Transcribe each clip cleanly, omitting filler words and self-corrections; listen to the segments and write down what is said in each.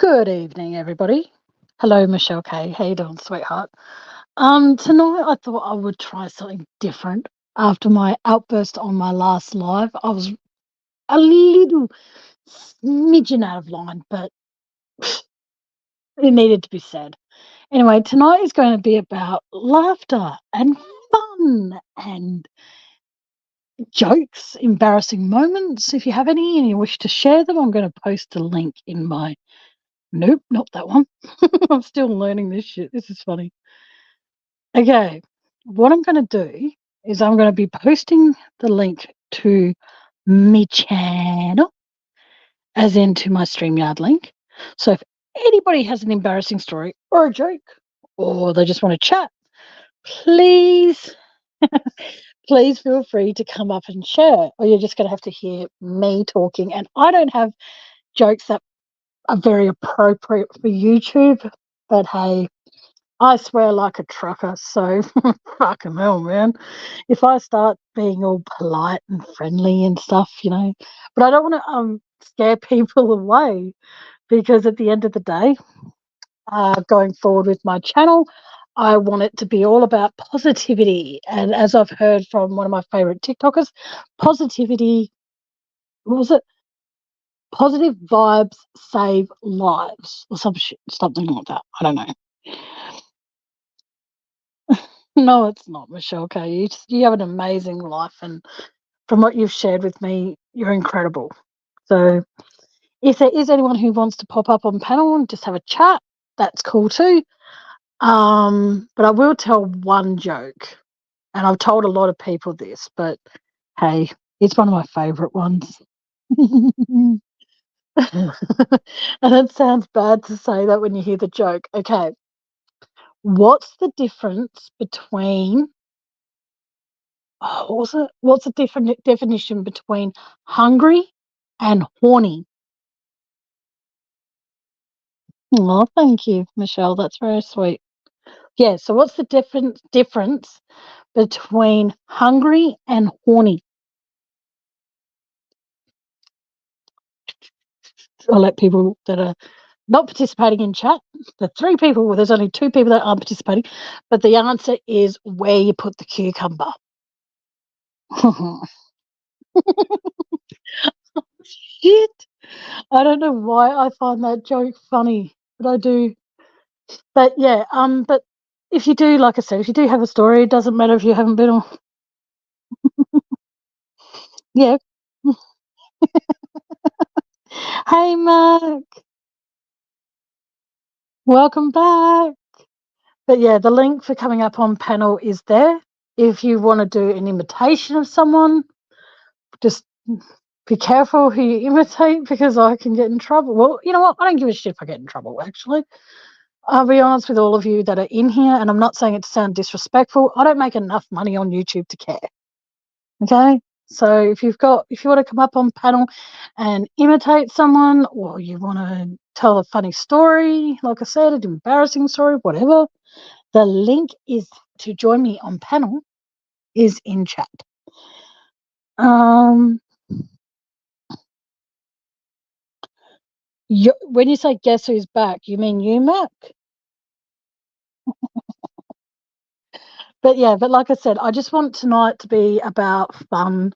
Good evening, everybody. Hello, Michelle K. How you doing, sweetheart? Tonight I thought I would try something different. After my outburst on my last live, I was a little smidgen out of line, but it needed to be said. Anyway, tonight is going to be about laughter and fun and jokes, embarrassing moments. If you have any and you wish to share them, I'm going to post a link in my. Nope, not that one. I'm still learning this shit. This is funny. Okay, what I'm going to do is I'm going to be posting the link to my channel, as into my StreamYard link. So if anybody has an embarrassing story or a joke, or they just want to chat, please, please feel free to come up and share. Or you're just going to have to hear me talking. And I don't have jokes that are very appropriate for YouTube, but hey, I swear like a trucker, so fucking hell, man. If I start being all polite and friendly and stuff, but I don't want to scare people away, because at the end of the day, going forward with my channel, I want it to be all about positivity. And as I've heard from one of my favorite TikTokers, positivity, what was it? Positive vibes save lives, or something like that. I don't know. No, it's not, Michelle. Okay, you have an amazing life, and from what you've shared with me, you're incredible. So, if there is anyone who wants to pop up on panel and just have a chat, that's cool too. But I will tell one joke, and I've told a lot of people this, but hey, it's one of my favourite ones. And it sounds bad to say that when you hear the joke. Okay, what's the difference between what was it? What's the different definition between hungry and horny? Oh, thank you, Michelle. That's very sweet. Yeah. So, what's the difference between hungry and horny? I'll let people that are not participating in chat. The three people. Well, there's only two people that aren't participating, but the answer is where you put the cucumber. Shit. I don't know why I find that joke funny, but I do. But yeah, but if you do, like I said, if you do have a story, it doesn't matter if you haven't been on. Yeah. Hey, Mark, welcome back. But yeah, the link for coming up on panel is there. If you want to do an imitation of someone, just be careful who you imitate, because I can get in trouble. Well, you know what? I don't give a shit if I get in trouble, actually. I'll be honest with all of you that are in here, and I'm not saying it to sound disrespectful. I don't make enough money on YouTube to care. Okay? So if you want to come up on panel and imitate someone, or you want to tell a funny story, like I said, an embarrassing story, whatever, the link is to join me on panel is in chat. When you say guess who's back, you mean you, Mac? But yeah, but like I said, I just want tonight to be about fun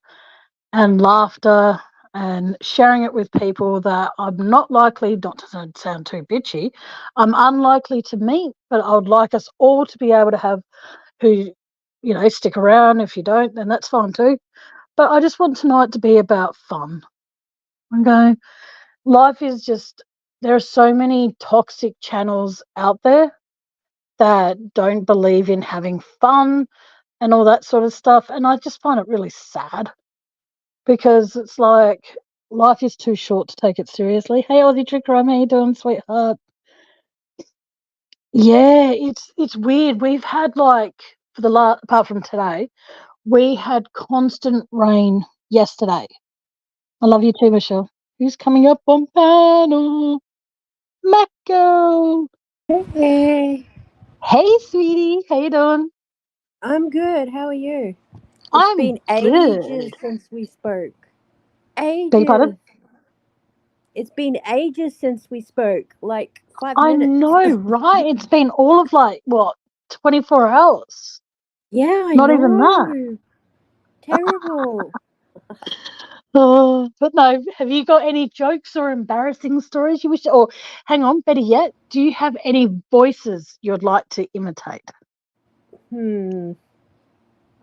and laughter and sharing it with people that I'm not likely, not to sound too bitchy, I'm unlikely to meet, but I would like us all to be able to have who, stick around. If you don't, then that's fine too. But I just want tonight to be about fun. Okay. Life is just, there are so many toxic channels out there that don't believe in having fun and all that sort of stuff. And I just find it really sad, because it's like life is too short to take it seriously. Hey, Aussie Tricker, how you doing, sweetheart? Yeah, it's weird. We've had, like, for the apart from today, we had constant rain yesterday. I love you too, Michelle. Who's coming up on panel? Mako. Hey, Hey, sweetie. How you doing? I'm good. How are you? It's I'm been ages good. since we spoke. Beg your pardon? Ages. It's been ages since we spoke, like 5 I minutes. know, right? It's been all of 24 hours. Yeah, I Not know. even that. Terrible. But no, have you got any jokes or embarrassing stories you wish to, or hang on, better yet, do you have any voices you'd like to imitate?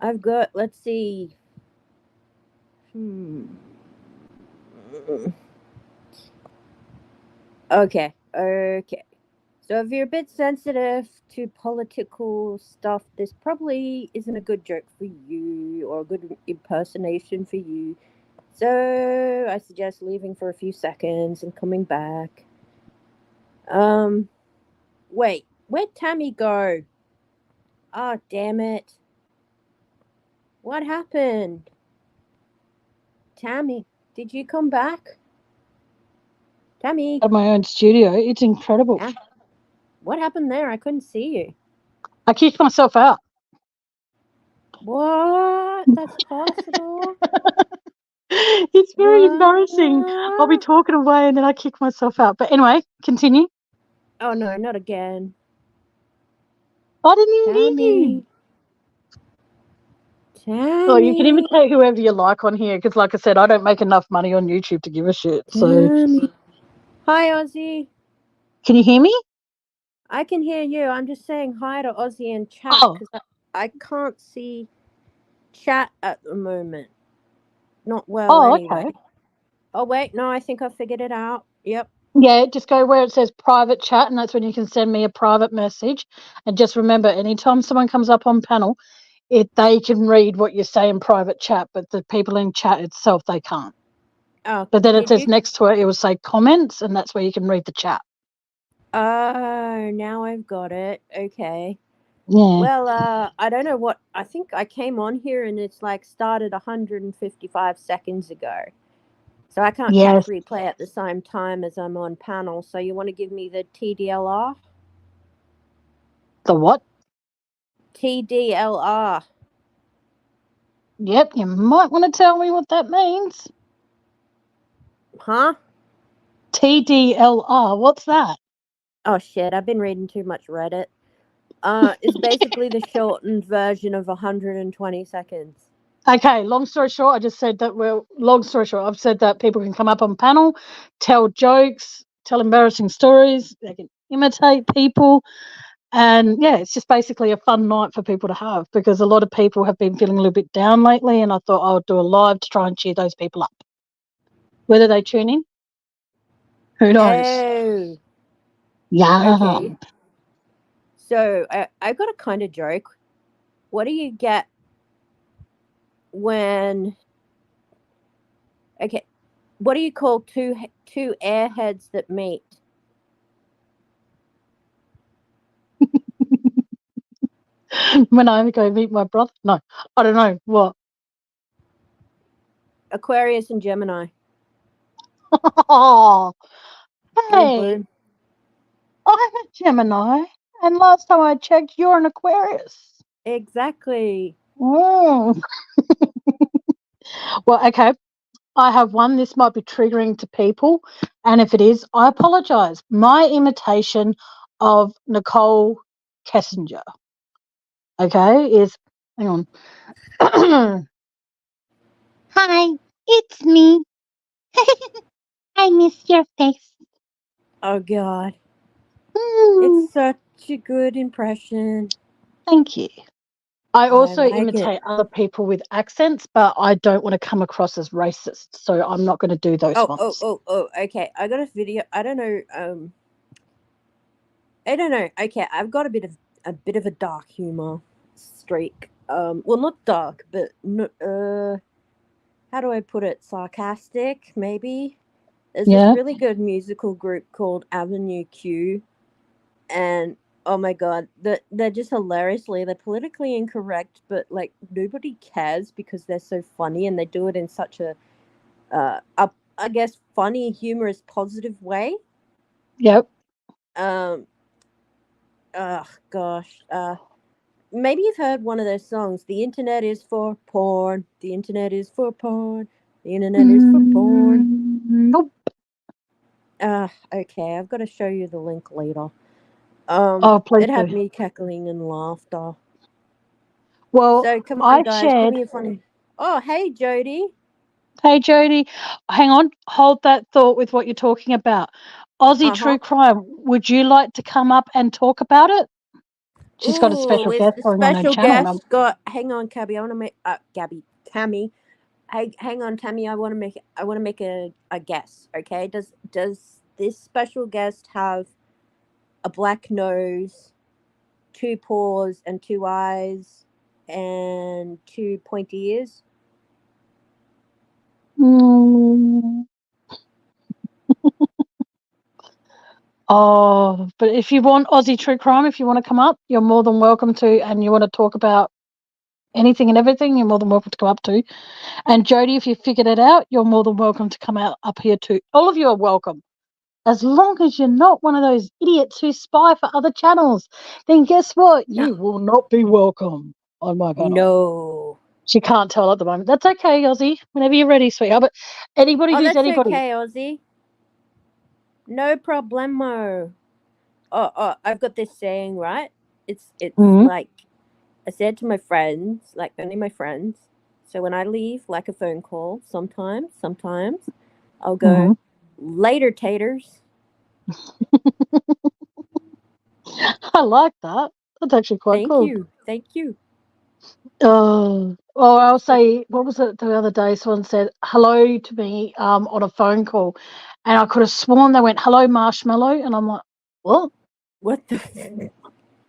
I've got, let's see. Okay. So if you're a bit sensitive to political stuff, this probably isn't a good joke for you or a good impersonation for you. So I suggest leaving for a few seconds and coming back. Wait, where'd Tammy go? Ah, damn it. What happened? Tammy, did you come back? Tammy. At my own studio. It's incredible. Yeah. What happened there? I couldn't see you. I kicked myself out. What? That's possible? It's very embarrassing. I'll be talking away and then I kick myself out. But anyway, continue. Oh no, not again. I didn't even hear you. Tammy. Oh, you can imitate whoever you like on here because, like I said, I don't make enough money on YouTube to give a shit. So, Tammy. Hi, Ozzy. can you hear me? I can hear you. I'm just saying hi to Ozzy in chat because I can't see chat at the moment. Not well, anyway. Okay. Oh, wait. No, I think I figured it out. Yep. Yeah, just go where it says private chat, and that's when you can send me a private message. And just remember, anytime someone comes up on panel, they can read what you say in private chat, but the people in chat itself, they can't. Oh, but then it says next to it will say comments, and that's where you can read the chat. Oh, now I've got it. Okay. Yeah. Well, I don't know what. I think I came on here and it's started 155 seconds ago. So I can't catch replay at the same time as I'm on panel. So you want to give me the TDLR? The what? TDLR. Yep, you might want to tell me what that means. Huh? TDLR, what's that? Oh shit, I've been reading too much Reddit. It's basically the shortened version of 120 seconds. Okay, long story short, I just said that, long story short, I've said that people can come up on panel, tell jokes, tell embarrassing stories, they can imitate people. And yeah, it's just basically a fun night for people to have because a lot of people have been feeling a little bit down lately, and I thought I would do a live to try and cheer those people up. Whether they tune in, who knows? Oh. Yeah. Okay. So I've got a kind of joke. What do you get when? Okay, what do you call two airheads that meet? When I go meet my brother? No, I don't know. What? Aquarius and Gemini. Oh, Boom, hey, boom. I'm a Gemini, and last time I checked, you're an Aquarius. Exactly. Mm. Well, okay. I have one. This might be triggering to people, and if it is, I apologise. My imitation of Nicole Kessinger, okay, is, hang on. Hi, it's me. I miss your face. Oh God. It's such a good impression. Thank you. I also like imitate other people with accents, but I don't want to come across as racist, so I'm not going to do those ones. Oh, okay. I got a video. I don't know. Okay, I've got a bit of a dark humor streak. Well, not dark, but how do I put it? Sarcastic, maybe. There's this really good musical group called Avenue Q, and oh my god, they're just hilariously, they're politically incorrect, but nobody cares because they're so funny and they do it in such a I guess funny, humorous, positive way. Yep. Oh gosh. Maybe you've heard one of those songs. The internet is for porn. The internet is for porn. The internet is for porn. Nope. Okay, I've got to show you the link later. Oh, please It had do. me cackling in laughter. Well, So come on, I guys, give shared. me a funny. Oh, hey, Jody. Hey, Jody, hang on, hold that thought with what you're talking about. Aussie Uh-huh. True Crime, would you like to come up and talk about it? She's got a Ooh, special is guest the going on her special channel. guest got? Hang on, Gabby. I want to make. Gabby, Tammy. Hey, hang on, Tammy. I want to make. I want to make a guess. Okay. Does this special guest have a black nose, two paws, and two eyes, and two pointy ears? Mm. Oh, but if you want Aussie True Crime, if you want to come up, you're more than welcome to, and you want to talk about anything and everything, you're more than welcome to come up to. And Jody, if you figured it out, you're more than welcome to come out up here too. All of you are welcome. As long as you're not one of those idiots who spy for other channels, then guess what? No. You will not be welcome on my panel. No. She can't tell at the moment. That's okay, Ozzy. Whenever you're ready, sweetheart. But anybody Oh, who's that's anybody. okay, Ozzy. No problemo. Oh, I've got this saying, right? It's Mm-hmm. like I said to my friends, like only my friends. So when I leave, like a phone call, sometimes I'll go Mm-hmm. later, taters. I like that. That's actually quite Thank cool. you, thank you. Or I'll say, what was it the other day? Someone said hello to me on a phone call, and I could have sworn they went hello marshmallow, and I'm like, what? What the?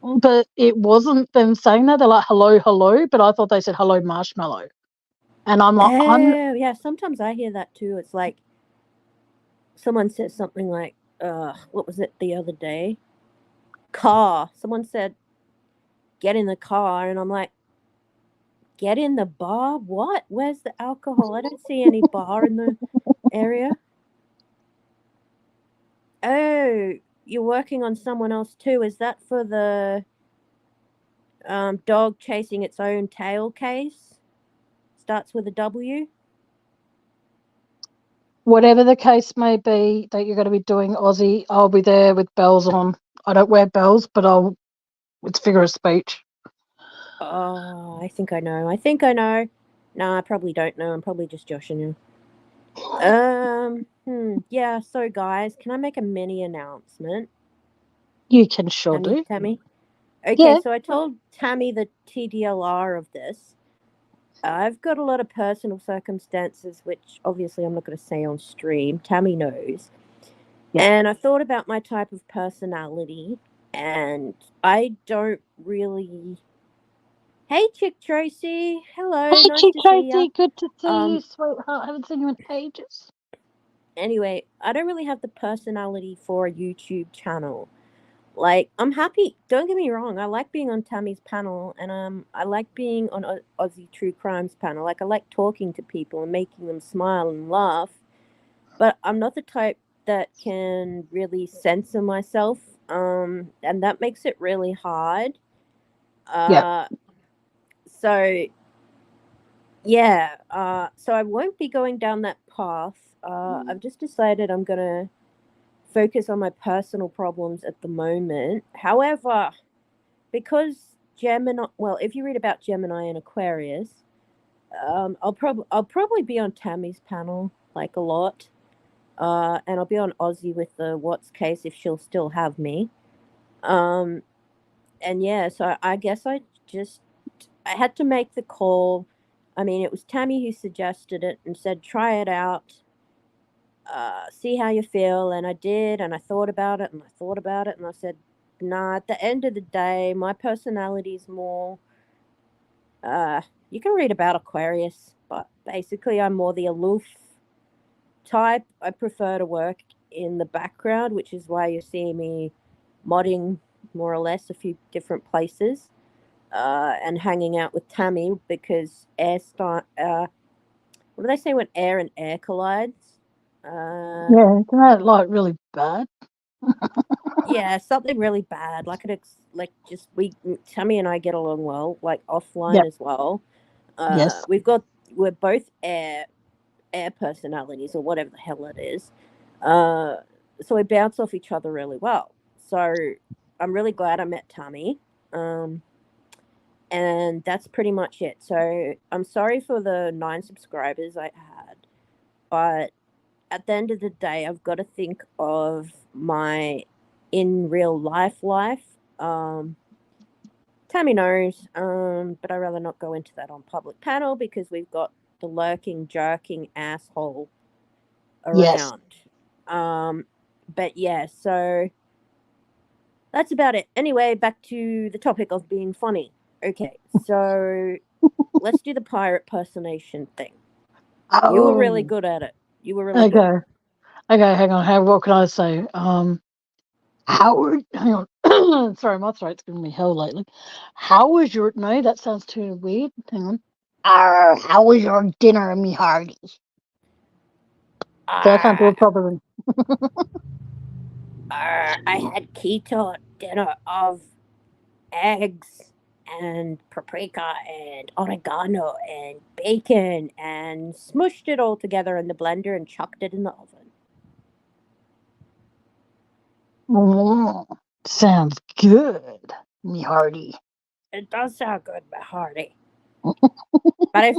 But it wasn't them saying that. They're like hello, hello, but I thought they said hello marshmallow, and I'm like, Oh yeah, sometimes I hear that too. It's like someone says something like, what was it the other day? Car. Someone said, get in the car, and I'm like, get in the bar? What? Where's the alcohol? I don't see any bar in the area. Oh, you're working on someone else too. Is that for the dog chasing its own tail case? Starts with a W. whatever the case may be that you're going to be doing, Aussie, I'll be there with bells on. I don't wear bells, but it's figure of speech. Oh, I think I know. I think I know. No, I probably don't know. I'm probably just joshing you. Yeah, so guys, can I make a mini announcement? You can sure do. Tammy? Okay, Yeah. so I told Tammy the TDLR of this. I've got a lot of personal circumstances, which obviously I'm not going to say on stream. Tammy knows. Yeah. And I thought about my type of personality, and I don't really. Hey, Chick Tracy. Hello, Hey, nice Chick to see ya. Tracy, good to see you, Um. sweetheart. I haven't seen you in ages. Anyway, I don't really have the personality for a YouTube channel. Like, I'm happy. Don't get me wrong. I like being on Tammy's panel, and I like being on Aussie True Crimes panel. Like, I like talking to people and making them smile and laugh. But I'm not the type that can really censor myself. And that makes it really hard. Yeah. Uh, so yeah. So I won't be going down that path. I've just decided I'm gonna focus on my personal problems at the moment. However, because Gemini, well, if you read about Gemini and Aquarius, I'll probably be on Tammy's panel like a lot, and I'll be on Aussie with the What's case if she'll still have me. Um, and yeah, so I guess I had to make the call. I mean, it was Tammy who suggested it and said try it out, see how you feel, and I did, and I thought about it, and I thought about it, and I said, nah. At the end of the day, my personality is more. You can read about Aquarius, but basically, I'm more the aloof type. I prefer to work in the background, which is why you see me modding more or less a few different places, and hanging out with Tammy because what do they say when air and air collides? Yeah. Isn't that like really bad? Yeah, something really bad. Like just we Tammy and I get along well, like offline Yep. as well. Yes. We're both air personalities or whatever the hell it is. Uh, so we bounce off each other really well. So I'm really glad I met Tammy. And that's pretty much it. So I'm sorry for the 9 subscribers I had, but at the end of the day, I've got to think of my in real life. Tammy knows, but I'd rather not go into that on public panel because we've got the lurking, jerking asshole Yes. around. But yeah, so that's about it. Anyway, back to the topic of being funny. Okay, so let's do the pirate personation thing. You were really Oh, good at it. You were really good. okay. Okay, hang on. What can I say? Howard, hang on. Sorry, my throat's giving me hell lately. How was your? No, that sounds too weird. Hang on. How was your dinner, me hearty? So I can't do Ah, it properly. I had keto dinner of eggs and paprika and oregano and bacon and smushed it all together in the blender and chucked it in the oven. Sounds good, me hearty. It does sound good, my hearty. But if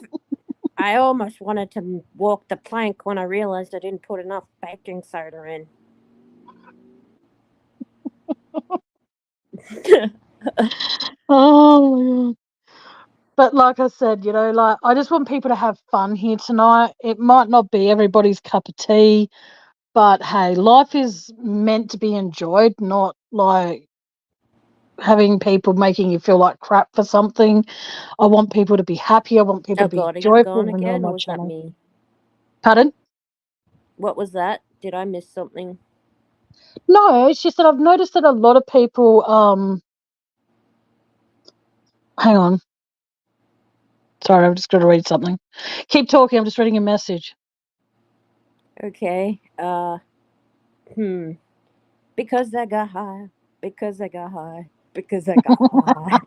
I almost wanted to walk the plank when I realized I didn't put enough baking soda in. Oh my god. But like I said, like I just want people to have fun here tonight. It might not be everybody's cup of tea, but hey, life is meant to be enjoyed, not like having people making you feel like crap for something. I want people to be happy. I want people Oh to be god, are you joyful gone when they're on again, my or was that channel. me? Pardon? What was that? Did I miss something? No, it's just that I've noticed that a lot of people hang on. Sorry, I've just got to read something. Keep talking, I'm just reading a message. Okay. Because I got high. Because I got high. Because I got high.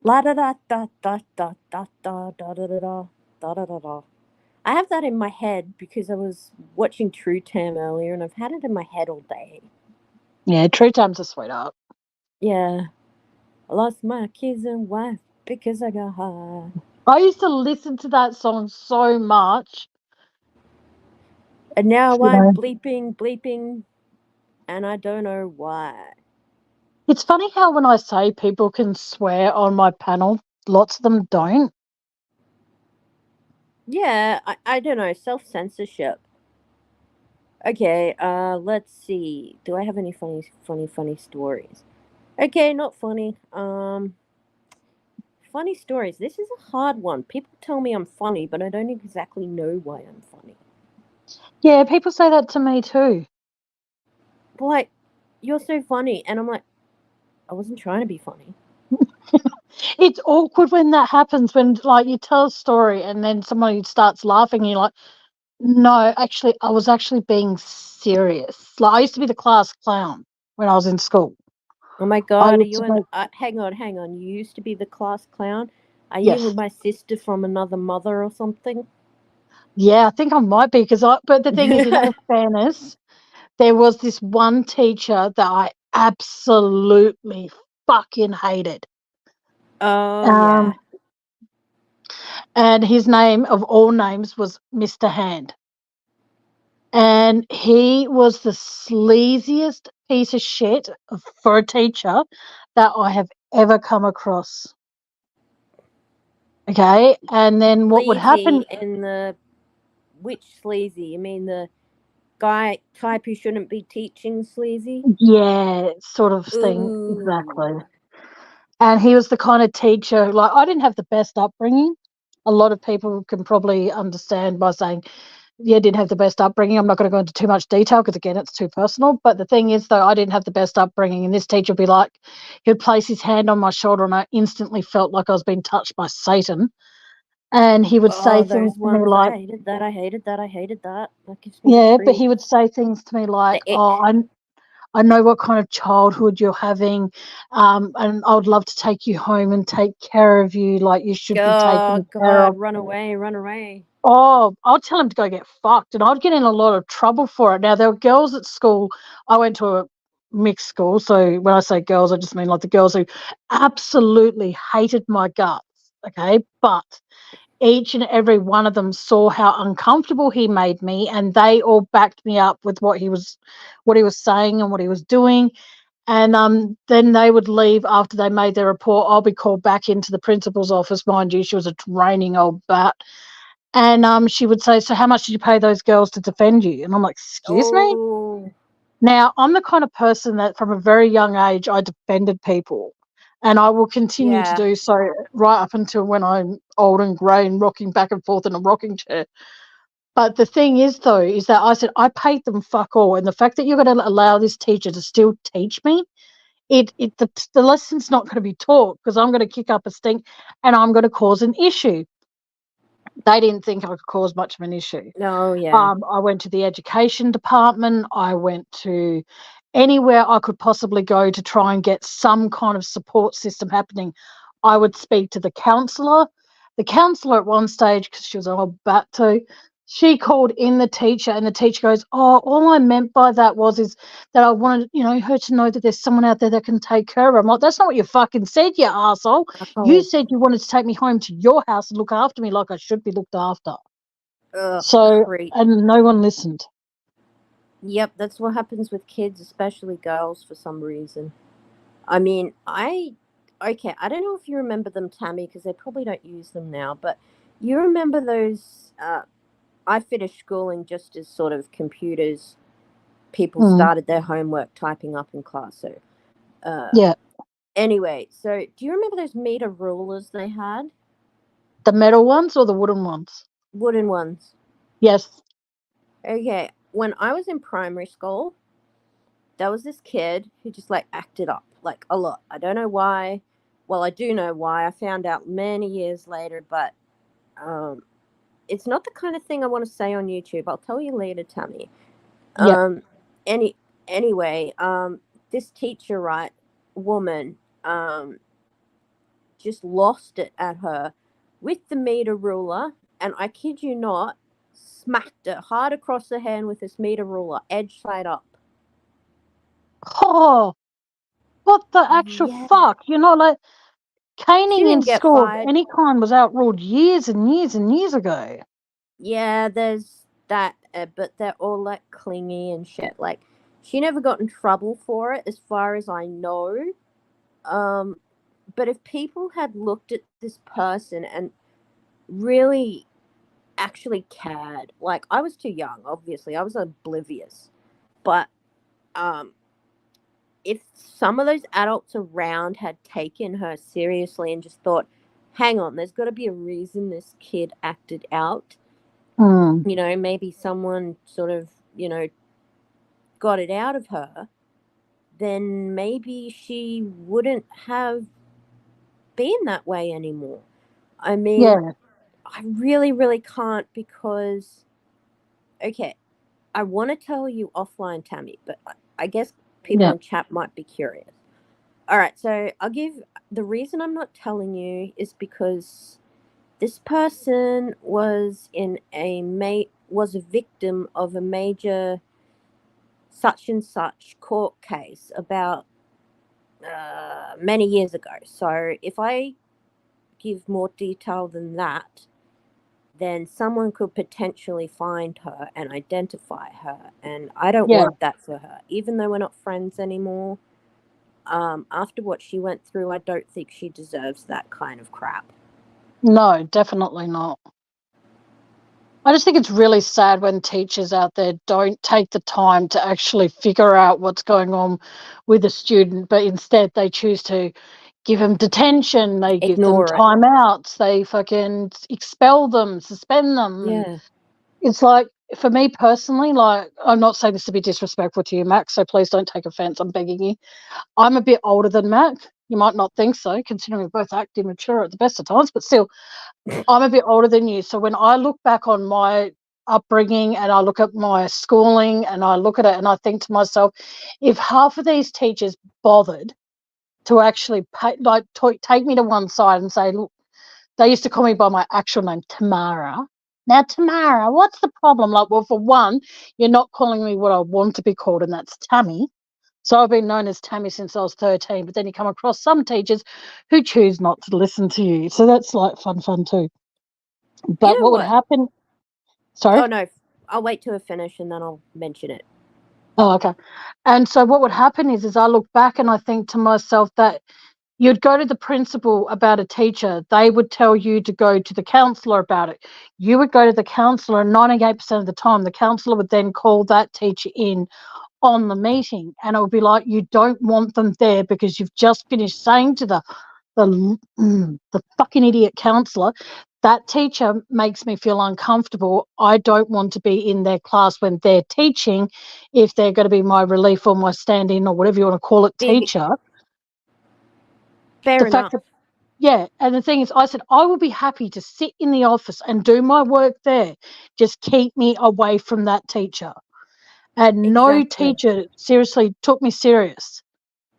La da da da da da da da da da da da da da da da. I have that in my head because I was watching True Tam earlier and I've had it in my head all day. Yeah, True Time's a sweetheart. Yeah. I lost my kids and wife because I got high. I used to listen to that song so much. And now You I'm know, bleeping, and I don't know why. it's funny how when I say people can swear on my panel, lots of them don't. Yeah, I don't know, self censorship. Okay, let's see. Do I have any funny stories? Okay, not funny. Funny stories. This is a hard one. People tell me I'm funny, but I don't exactly know why I'm funny. Yeah, people say that to me too. But like, you're so funny, and I'm like, I wasn't trying to be funny. It's awkward when that happens, when like you tell a story and then somebody starts laughing and you're like, no, actually I was actually being serious. Like I used to be the class clown when I was in school. Oh my I god, are used you to an? make Hang on. You used to be the class clown. Are you yes. my sister from another mother or something? Yeah, I think I might be but the thing is, in all fairness, there was this one teacher that I absolutely fucking hated. Oh Um, yeah. and his name of all names was Mr. Hand. And he was the sleaziest piece of shit for a teacher that I have ever come across. Okay. And then what would happen? Sleazy and the which sleazy? You mean the guy type who shouldn't be teaching sleazy? Yeah, sort of thing. Exactly. Ooh. And he was the kind of teacher, like, I didn't have the best upbringing. A lot of people can probably understand by saying, yeah, didn't have the best upbringing. I'm not going to go into too much detail because, again, it's too personal. But the thing is, though, I didn't have the best upbringing. And this teacher would be like, he'd place his hand on my shoulder and I instantly felt like I was being touched by Satan. And he would say Oh, things those to me ones. I like, hated that. I hated that. I hated that. That gives me the yeah, but he would creeps. say things to me The like, ick. oh, I know what kind of childhood you're having, and I would love to take you home and take care of you like you should be Oh taken care God, of. run away, run away. Oh, I'll tell him to go get fucked, and I'd get in a lot of trouble for it. Now, there were girls at school. I went to a mixed school, so when I say girls, I just mean like the girls who absolutely hated my guts, okay? But each and every one of them saw how uncomfortable he made me, and they all backed me up with what he was saying and what he was doing. And then they would leave after they made their report. I'll be called back into the principal's office. Mind you, she was a draining old bat. And she would say, "So how much did you pay those girls to defend you?" And I'm like, "Excuse me?" Oh, Now, I'm the kind of person that from a very young age, I defended people. And I will continue to yeah. do so right up until when I'm old and grey and rocking back and forth in a rocking chair. But the thing is, though, is that I said, I paid them fuck all. And the fact that you're going to allow this teacher to still teach me, the lesson's not going to be taught because I'm going to kick up a stink and I'm going to cause an issue. They didn't think I could cause much of an issue. No, yeah. I went to the education department. I went to anywhere I could possibly go to try and get some kind of support system happening. I would speak to the counsellor. The counsellor at one stage, because she was an old bat too, she called in the teacher, and the teacher goes, "Oh, all I meant by that is that I wanted, her to know that there's someone out there that can take care of her." I'm like, "That's not what you fucking said, you asshole. You Oh, said you wanted to take me home to your house and look after me like I should be looked after." ugh, So, creep. and no one listened. Yep, that's what happens with kids, especially girls, for some reason. I mean, okay, I don't know if you remember them, Tammy, because they probably don't use them now, but you remember those, I finished schooling just as sort of computers, people started their homework typing up in class, so, Yeah. anyway, so do you remember those meter rulers they had? The metal ones or the wooden ones? Wooden ones. Yes. Okay, when I was in primary school, there was this kid who just like acted up like a lot. I don't know why. Well, I do know why. I found out many years later, but it's not the kind of thing I want to say on YouTube. I'll tell you later, Tammy. Yeah. Any anyway, this teacher, right, woman, just lost it at her with the meter ruler, and I kid you not, smacked her hard across the hand with this meter ruler, edge side up. Oh, what the actual Yeah. fuck? Like She caning in didn't get school of fired. any kind was outlawed years and years and years ago. Yeah, there's that, but they're all like clingy and shit. Like, she never got in trouble for it, as far as I know. Um, but if people had looked at this person and really actually cared, like, I was too young, obviously, I was oblivious. But um, if some of those adults around had taken her seriously and just thought, hang on, there's got to be a reason this kid acted out. Mm. Maybe someone sort of, got it out of her, then maybe she wouldn't have been that way anymore. I mean, Yeah. I really, really can't because, okay, I want to tell you offline, Tammy, but I guess people Yeah. in chat might be curious. All right, so the reason I'm not telling you is because this person was was a victim of a major such and such court case about many years ago. So if I give more detail than that, then someone could potentially find her and identify her. And I don't Yeah. want that for her. Even though we're not friends anymore, after what she went through, I don't think she deserves that kind of crap. No, definitely not. I just think it's really sad when teachers out there don't take the time to actually figure out what's going on with a student, but instead they choose to give them detention, they give them Ignore it. timeouts, they fucking expel them, suspend them. And Yeah. it's like, for me personally, like, I'm not saying this to be disrespectful to you, Max, so please don't take offense. I'm begging you. I'm a bit older than Mac. You might not think so, considering we both act immature at the best of times, but still, I'm a bit older than you. So when I look back on my upbringing and I look at my schooling and I look at it and I think to myself, if half of these teachers bothered to actually take me to one side and say, look, they used to call me by my actual name, Tamara. Now, Tamara, what's the problem? Like, well, for one, you're not calling me what I want to be called, and that's Tammy. So I've been known as Tammy since I was 13, but then you come across some teachers who choose not to listen to you. So that's like fun too. But what would happen? Sorry? Oh, no. I'll wait till I finish and then I'll mention it. Oh, okay. And so what would happen is I look back and I think to myself that you'd go to the principal about a teacher. They would tell you to go to the counsellor about it. You would go to the counsellor, and 98% of the time, the counsellor would then call that teacher in on the meeting, and it would be like, you don't want them there because you've just finished saying to the fucking idiot counsellor, that teacher makes me feel uncomfortable. I don't want to be in their class when they're teaching if they're going to be my relief or my stand-in or whatever you want to call it teacher. Fair enough. Yeah, and the thing is, I said, I will be happy to sit in the office and do my work there. Just keep me away from that teacher. And no teacher seriously took me serious.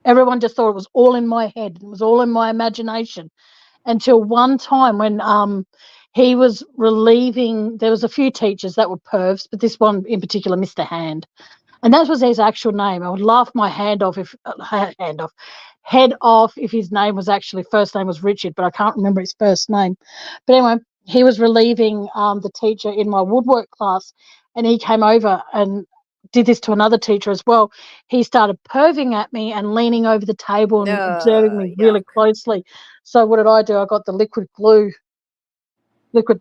Everyone just thought it was all in my head. It was all in my imagination. Until one time when he was relieving, there was a few teachers that were pervs, but this one in particular, Mr. Hand. And that was his actual name. I would laugh my head off if his name was actually, first name was Richard, but I can't remember his first name. But anyway, he was relieving the teacher in my woodwork class, and he came over and did this to another teacher as well. He started perving at me and leaning over the table and observing me really closely. So what did? I got the liquid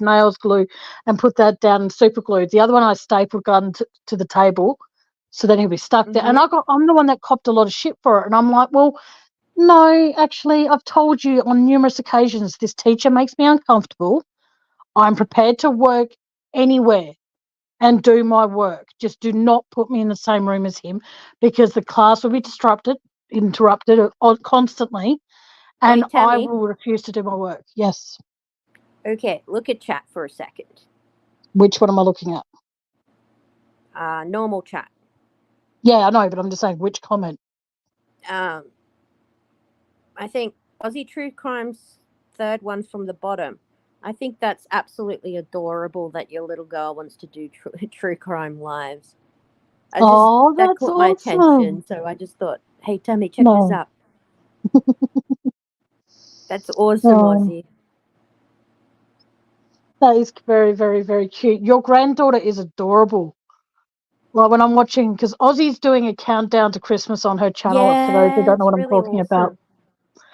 nails glue, and put that down and super glued. The other one I stapled gun to the table, so then he'll be stuck there. And I'm the one that copped a lot of shit for it. And I'm like, well, no, actually, I've told you on numerous occasions this teacher makes me uncomfortable. I'm prepared to work anywhere and do my work. Just do not put me in the same room as him, because the class will be interrupted constantly, and I will refuse to do my work. Yes. Okay, look at chat for a second. Which one am I looking at? Normal chat. Yeah, I know, but I'm just saying, which comment? I think Aussie True Crime's third one from the bottom. I think that's absolutely adorable that your little girl wants to do true crime lives. That's that caught awesome. my attention, so I just thought, hey, Tammy, check this out. That's awesome, Aussie. That is very, very, very cute. Your granddaughter is adorable. Like when I'm watching, because Aussie's doing a countdown to Christmas on her channel. For those who don't know what I'm talking about.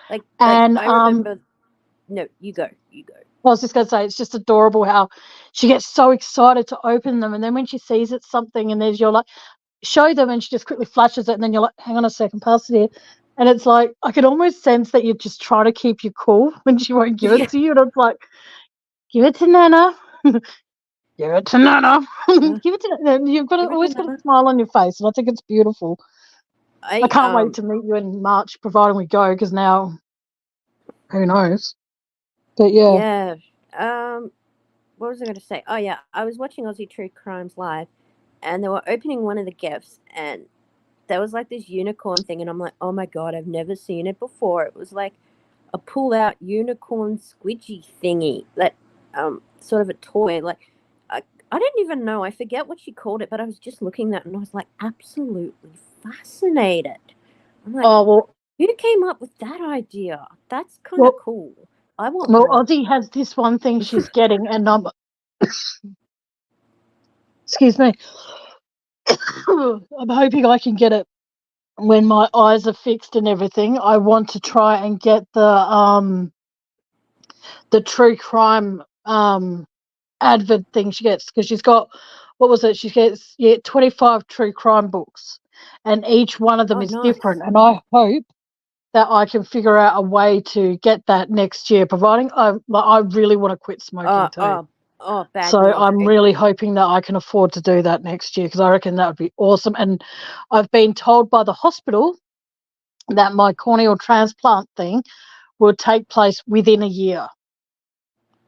Like I remember. No, you go. I was just going to say, it's just adorable how she gets so excited to open them, and then when she sees it's something, and you're like, show them, and she just quickly flashes it, and then you're like, hang on a second, pass it here. And it's like, I can almost sense that you're just trying to keep you cool when she won't give it to you. And it's like, give it to Nana. Give it to Nana. Give it to Nana. You've always got a smile on your face, and I think it's beautiful. I can't wait to meet you in March, providing we go, because now, who knows? But yeah. What was I going to say? Oh yeah, I was watching Aussie True Crimes live, and they were opening one of the gifts, and there was like this unicorn thing, and I'm like, oh my god, I've never seen it before. It was like a pull-out unicorn squidgy thingy, that sort of a toy. Like I don't even know. I forget what she called it, but I was just looking at it, and I was like, absolutely fascinated. I'm like, oh well, who came up with that idea? That's kind of cool. I want. Well, Aussie has this one thing she's getting, and I'm. Excuse me. I'm hoping I can get it when my eyes are fixed and everything. I want to try and get the true crime advert thing she gets, because she's got, what was it? She gets 25 true crime books, and each one of them is different. And I hope that I can figure out a way to get that next year, providing I really want to quit smoking too. So I'm really hoping that I can afford to do that next year, because I reckon that would be awesome. And I've been told by the hospital that my corneal transplant thing will take place within a year.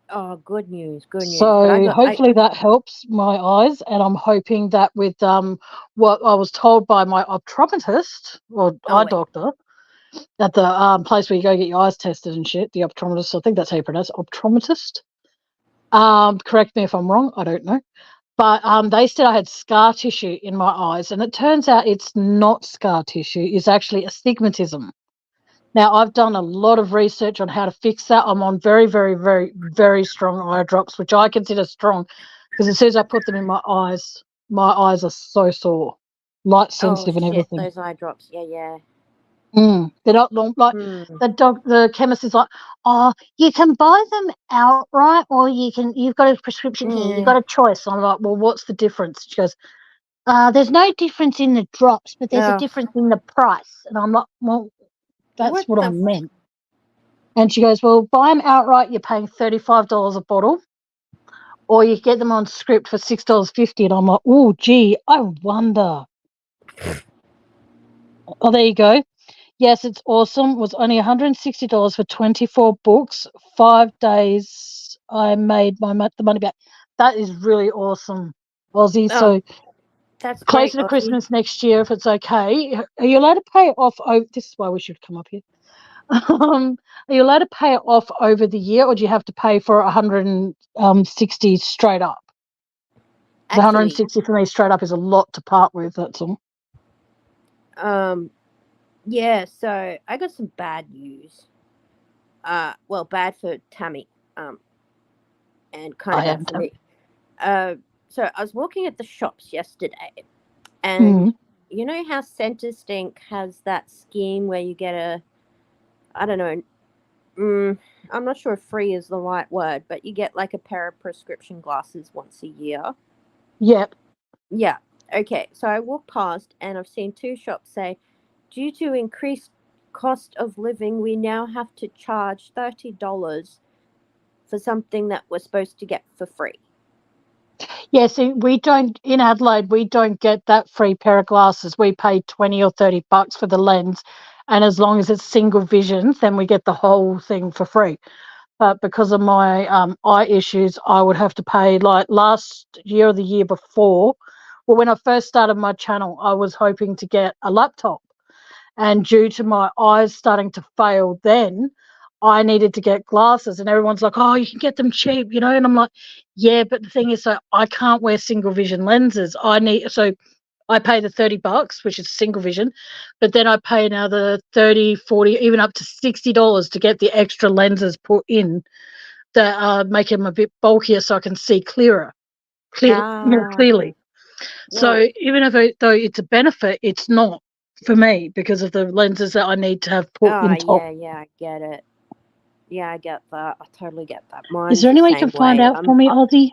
Oh, good news, good news. So hopefully that helps my eyes, and I'm hoping that with what I was told by my optometrist or eye doctor at the place where you go get your eyes tested and shit, the optometrist, I think that's how you pronounce it, optometrist. Correct me if I'm wrong. I don't know. But they said I had scar tissue in my eyes, and it turns out it's not scar tissue. It's actually astigmatism. Now, I've done a lot of research on how to fix that. I'm on very, very, very, very strong eye drops, which I consider strong because as soon as I put them in my eyes are so sore, light sensitive and shit, everything. those eye drops. Yeah. They're not long. Like the chemist is like, oh, you can buy them outright, or you've got a prescription here. You've got a choice. I'm like, well, what's the difference? She goes, there's no difference in the drops, but there's a difference in the price. And I'm like, well, that's what I meant. And she goes, well, buy them outright. You're paying $35 a bottle, or you get them on script for $6.50. And I'm like, oh, gee, I wonder. Oh, there you go. Yes, it's awesome. It was only $160 for 24 books. 5 days, I made the money back. That is really awesome, Aussie. So that's closer great, to Christmas next year, if it's okay. Are you allowed to pay it off? Oh, this is why we should come up here. Are you allowed to pay it off over the year, or do you have to pay for 160 straight up? The 160 for me straight up is a lot to part with. That's all. Yeah. So I got some bad news. Well, bad for Tammy. And kind of bad for me. So I was walking at the shops yesterday, and you know how Centrestink has that scheme where you get I don't know, I'm not sure if free is the right word, but you get like a pair of prescription glasses once a year. Yep. Yeah. Okay. So I walked past and I've seen 2 shops say, due to increased cost of living, we now have to charge $30 for something that we're supposed to get for free. Yeah, see, in Adelaide, we don't get that free pair of glasses. We pay $20 or $30 for the lens. And as long as it's single vision, then we get the whole thing for free. But because of my eye issues, I would have to pay, like last year or the year before. Well, when I first started my channel, I was hoping to get a laptop. And due to my eyes starting to fail then, I needed to get glasses, and everyone's like, oh, you can get them cheap, And I'm like, yeah, but the thing is, so I can't wear single vision lenses. So I pay the $30, which is single vision, but then I pay another $30, $40, even up to $60 to get the extra lenses put in that make them a bit bulkier so I can see more clearly. So even though it's a benefit, it's not for me because of the lenses that I need to have put in top. Yeah, I get it. Yeah, I get that. I totally get that. Is there any way you can find out for me, Aussie?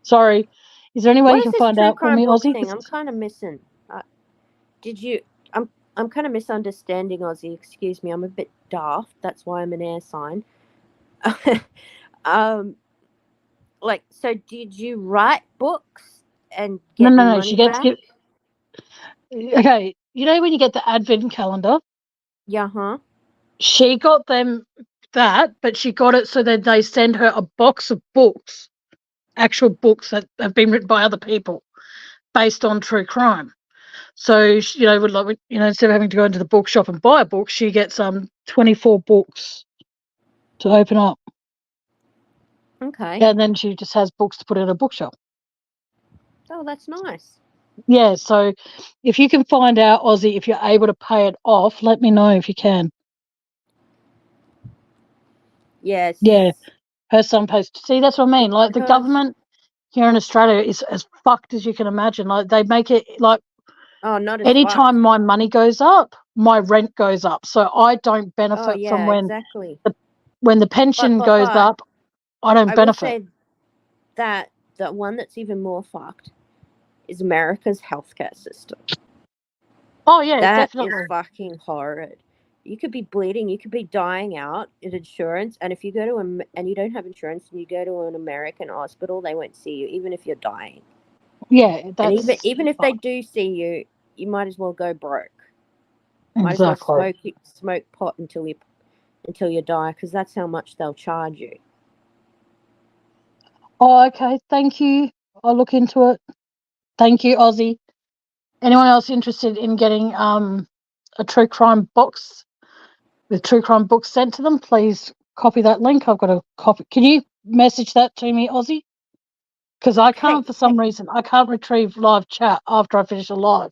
Sorry. Is there any way you can find out for me, Aussie? Thing? I'm kind of missing. I'm kind of misunderstanding, Aussie. Excuse me. I'm a bit daft. That's why I'm an air sign. So did you write books and get No. money She gets back? Okay. You know when you get the advent calendar? Yeah, She got them that, but she got it so that they send her a box of books, actual books that have been written by other people based on true crime. So, instead of having to go into the bookshop and buy a book, she gets 24 books to open up. Okay. And then she just has books to put in a bookshelf. Oh, that's nice. Yeah, so if you can find out, Aussie, if you're able to pay it off, let me know if you can. Yes. Yeah, her son pays. See, that's what I mean. Like the government here in Australia is as fucked as you can imagine. Like they make it like, not as anytime fucked. my money goes up, my rent goes up. So I don't benefit from when the pension goes up. I don't benefit. I will say that the one that's even more fucked is America's healthcare system. Oh yeah, that definitely. Is fucking horrid. You could be bleeding, you could be dying out in insurance, and if you go to and you don't have insurance and you go to an American hospital, they won't see you, even if you're dying. Yeah, that's and even if they do see you, you might as well go broke. Might as well smoke pot until you die, because that's how much they'll charge you. Oh, okay. Thank you. I'll look into it. Thank you, Aussie. Anyone else interested in getting a true crime box with true crime books sent to them? Please copy that link. I've got a copy. Can you message that to me, Aussie? Because I can't, for some reason, I can't retrieve live chat after I finish a live.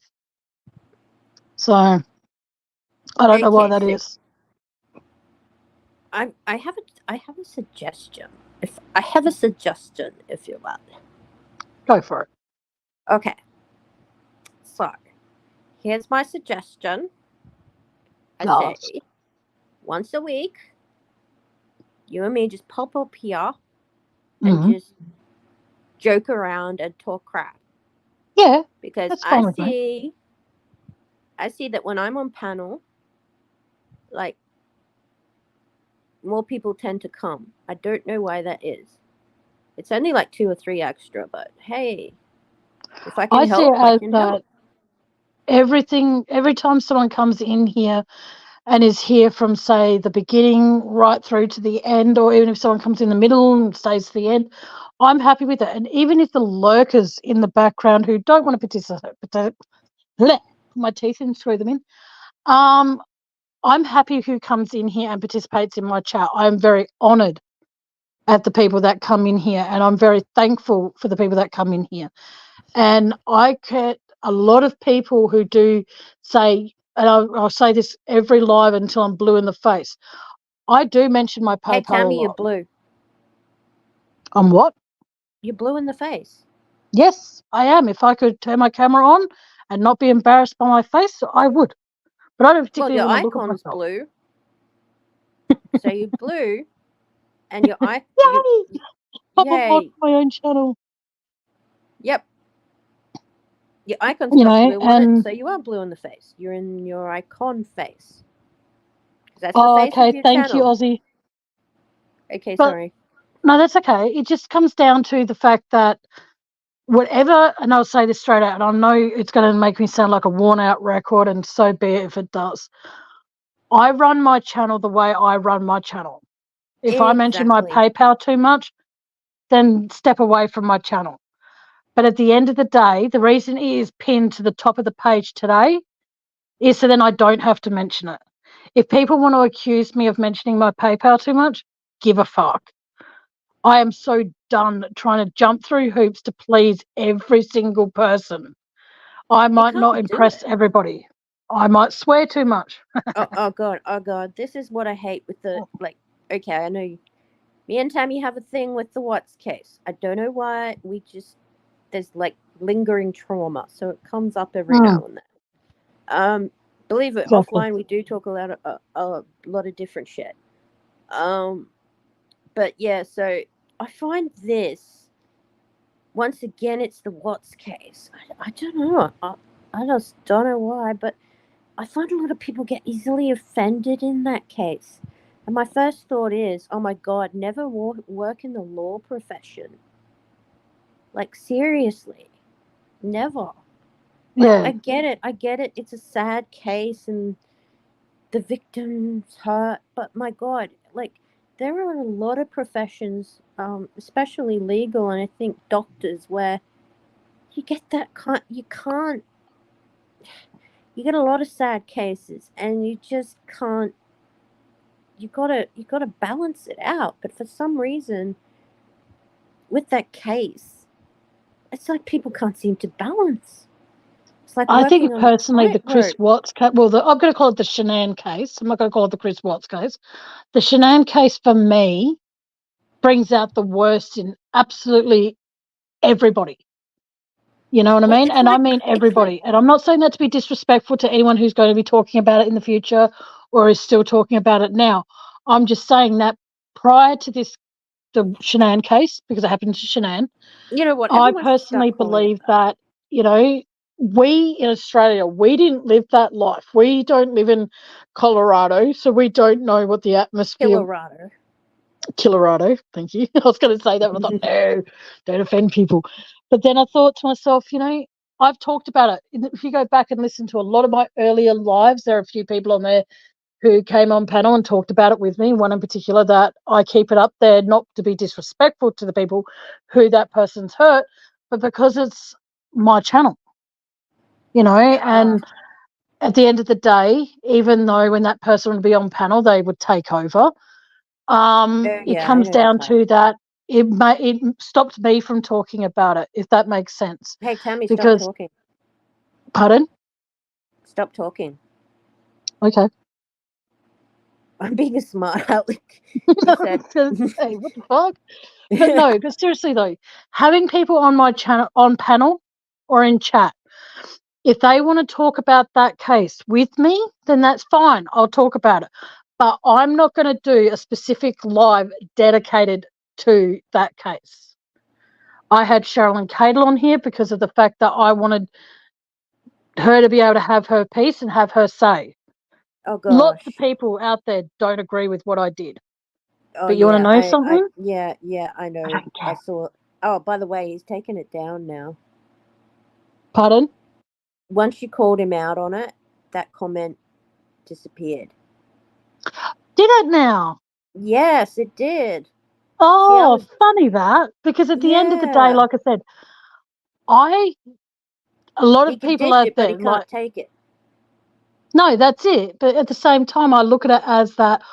So I don't know why that is. I have a suggestion. If you want. Go for it. Okay. So here's my suggestion. I say once a week, you and me just pop up here and just joke around and talk crap. Yeah. Because I see that when I'm on panel, like, more people tend to come. I don't know why that is. It's only like 2 or 3 extra, but hey, if I can help, I can help. Every time someone comes in here and is here from, say, the beginning right through to the end, or even if someone comes in the middle and stays to the end, I'm happy with it. And even if the lurkers in the background who don't want to participate, put my teeth in, screw them in, I'm happy who comes in here and participates in my chat. I'm very honoured at the people that come in here, and I'm very thankful for the people that come in here. And I get a lot of people who do say, and I'll say this every live until I'm blue in the face, I do mention my PayPal. Hey, Tammy, you're blue. I'm what? You're blue in the face. Yes, I am. If I could turn my camera on and not be embarrassed by my face, I would. But I don't particularly want to look at myself. Well, your icon's blue. So you're blue, and your icon. Yay! I'm on my own channel. Yep. Your icon's got blue on it, so you are blue in the face. You're in your icon face. That's the face of your thank channel. you, Aussie. Okay, sorry. No, that's okay. It just comes down to the fact that whatever, and I'll say this straight out, and I know it's going to make me sound like a worn-out record, and so be it if it does. I run my channel the way I run my channel. If I mention my PayPal too much, then step away from my channel. But at the end of the day, the reason it is pinned to the top of the page today is so then I don't have to mention it. If people want to accuse me of mentioning my PayPal too much, give a fuck. I am so done trying to jump through hoops to please every single person. I might not impress everybody. I might swear too much. oh God. This is what I hate with the, like, okay, I know me and Tammy have a thing with the Watts case. I don't know why. There's like lingering trauma, so it comes up every now and then. Believe it, offline we do talk a lot of different shit. But yeah, so I find this, once again, it's the Watts case. I don't know. I just don't know why, but I find a lot of people get easily offended in that case. And my first thought is, oh my God, never work in the law profession. Like, seriously, never. Like, I get it. It's a sad case and the victim's hurt, but my God, like, there are a lot of professions, especially legal, and I think doctors, where you get that you get a lot of sad cases, and you just can't. You gotta balance it out. But for some reason, with that case, it's like people can't seem to balance. It's like I think personally the Chris Watts case, I'm going to call it the Shanann case. I'm not going to call it the Chris Watts case. The Shanann case for me brings out the worst in absolutely everybody. You know what I mean? And I mean everybody. And I'm not saying that to be disrespectful to anyone who's going to be talking about it in the future or is still talking about it now. I'm just saying that prior to the Shanann case, because it happened to Shanann, you know what? I personally believe that, you know, we in Australia, we didn't live that life. We don't live in Colorado, so we don't know what the atmosphere. Colorado, thank you. I was going to say that, but I thought, no, don't offend people. But then I thought to myself, you know, I've talked about it. If you go back and listen to a lot of my earlier lives, there are a few people on there who came on panel and talked about it with me. One in particular that I keep it up there, not to be disrespectful to the people who that person's hurt, but because it's my channel, you know, and at the end of the day, even though when that person would be on panel, they would take over. It comes down to that it stopped me from talking about it, if that makes sense. Hey, Tammy, because, stop talking. Pardon? Stop talking. Okay. I'm being a smart aleck. I was gonna say, what the fuck? But no, but seriously though, having people on my channel, on panel or in chat, if they want to talk about that case with me, then that's fine. I'll talk about it. But I'm not going to do a specific live dedicated to that case. I had Sherilyn Cadle on here because of the fact that I wanted her to be able to have her piece and have her say. Oh gosh. Lots of people out there don't agree with what I did. Oh, but you want to know something? Yeah, I know. I saw. Oh, by the way, he's taken it down now. Pardon? Once you called him out on it, that comment disappeared. Did it now? Yes, it did. Oh, funny that. Because at the end of the day, like I said, a lot of people out there, but he can't take it. No, that's it. But at the same time, I look at it as that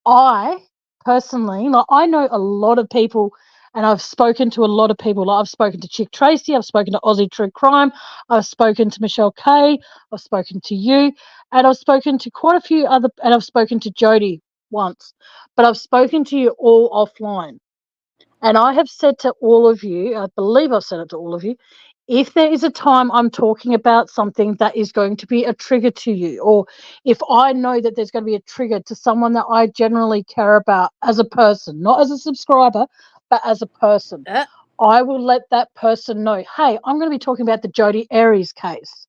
I personally, like, I know a lot of people, and I've spoken to a lot of people. Like, I've spoken to Chick Tracy, I've spoken to Aussie True Crime, I've spoken to Michelle Kay, I've spoken to you, and I've spoken to quite a few other, and I've spoken to Jody once, but I've spoken to you all offline. And I have said to all of you, I believe I've said it to all of you, if there is a time I'm talking about something that is going to be a trigger to you, or if I know that there's going to be a trigger to someone that I generally care about as a person, not as a subscriber, but as a person, I will let that person know, hey, I'm going to be talking about the Jodi Arias case.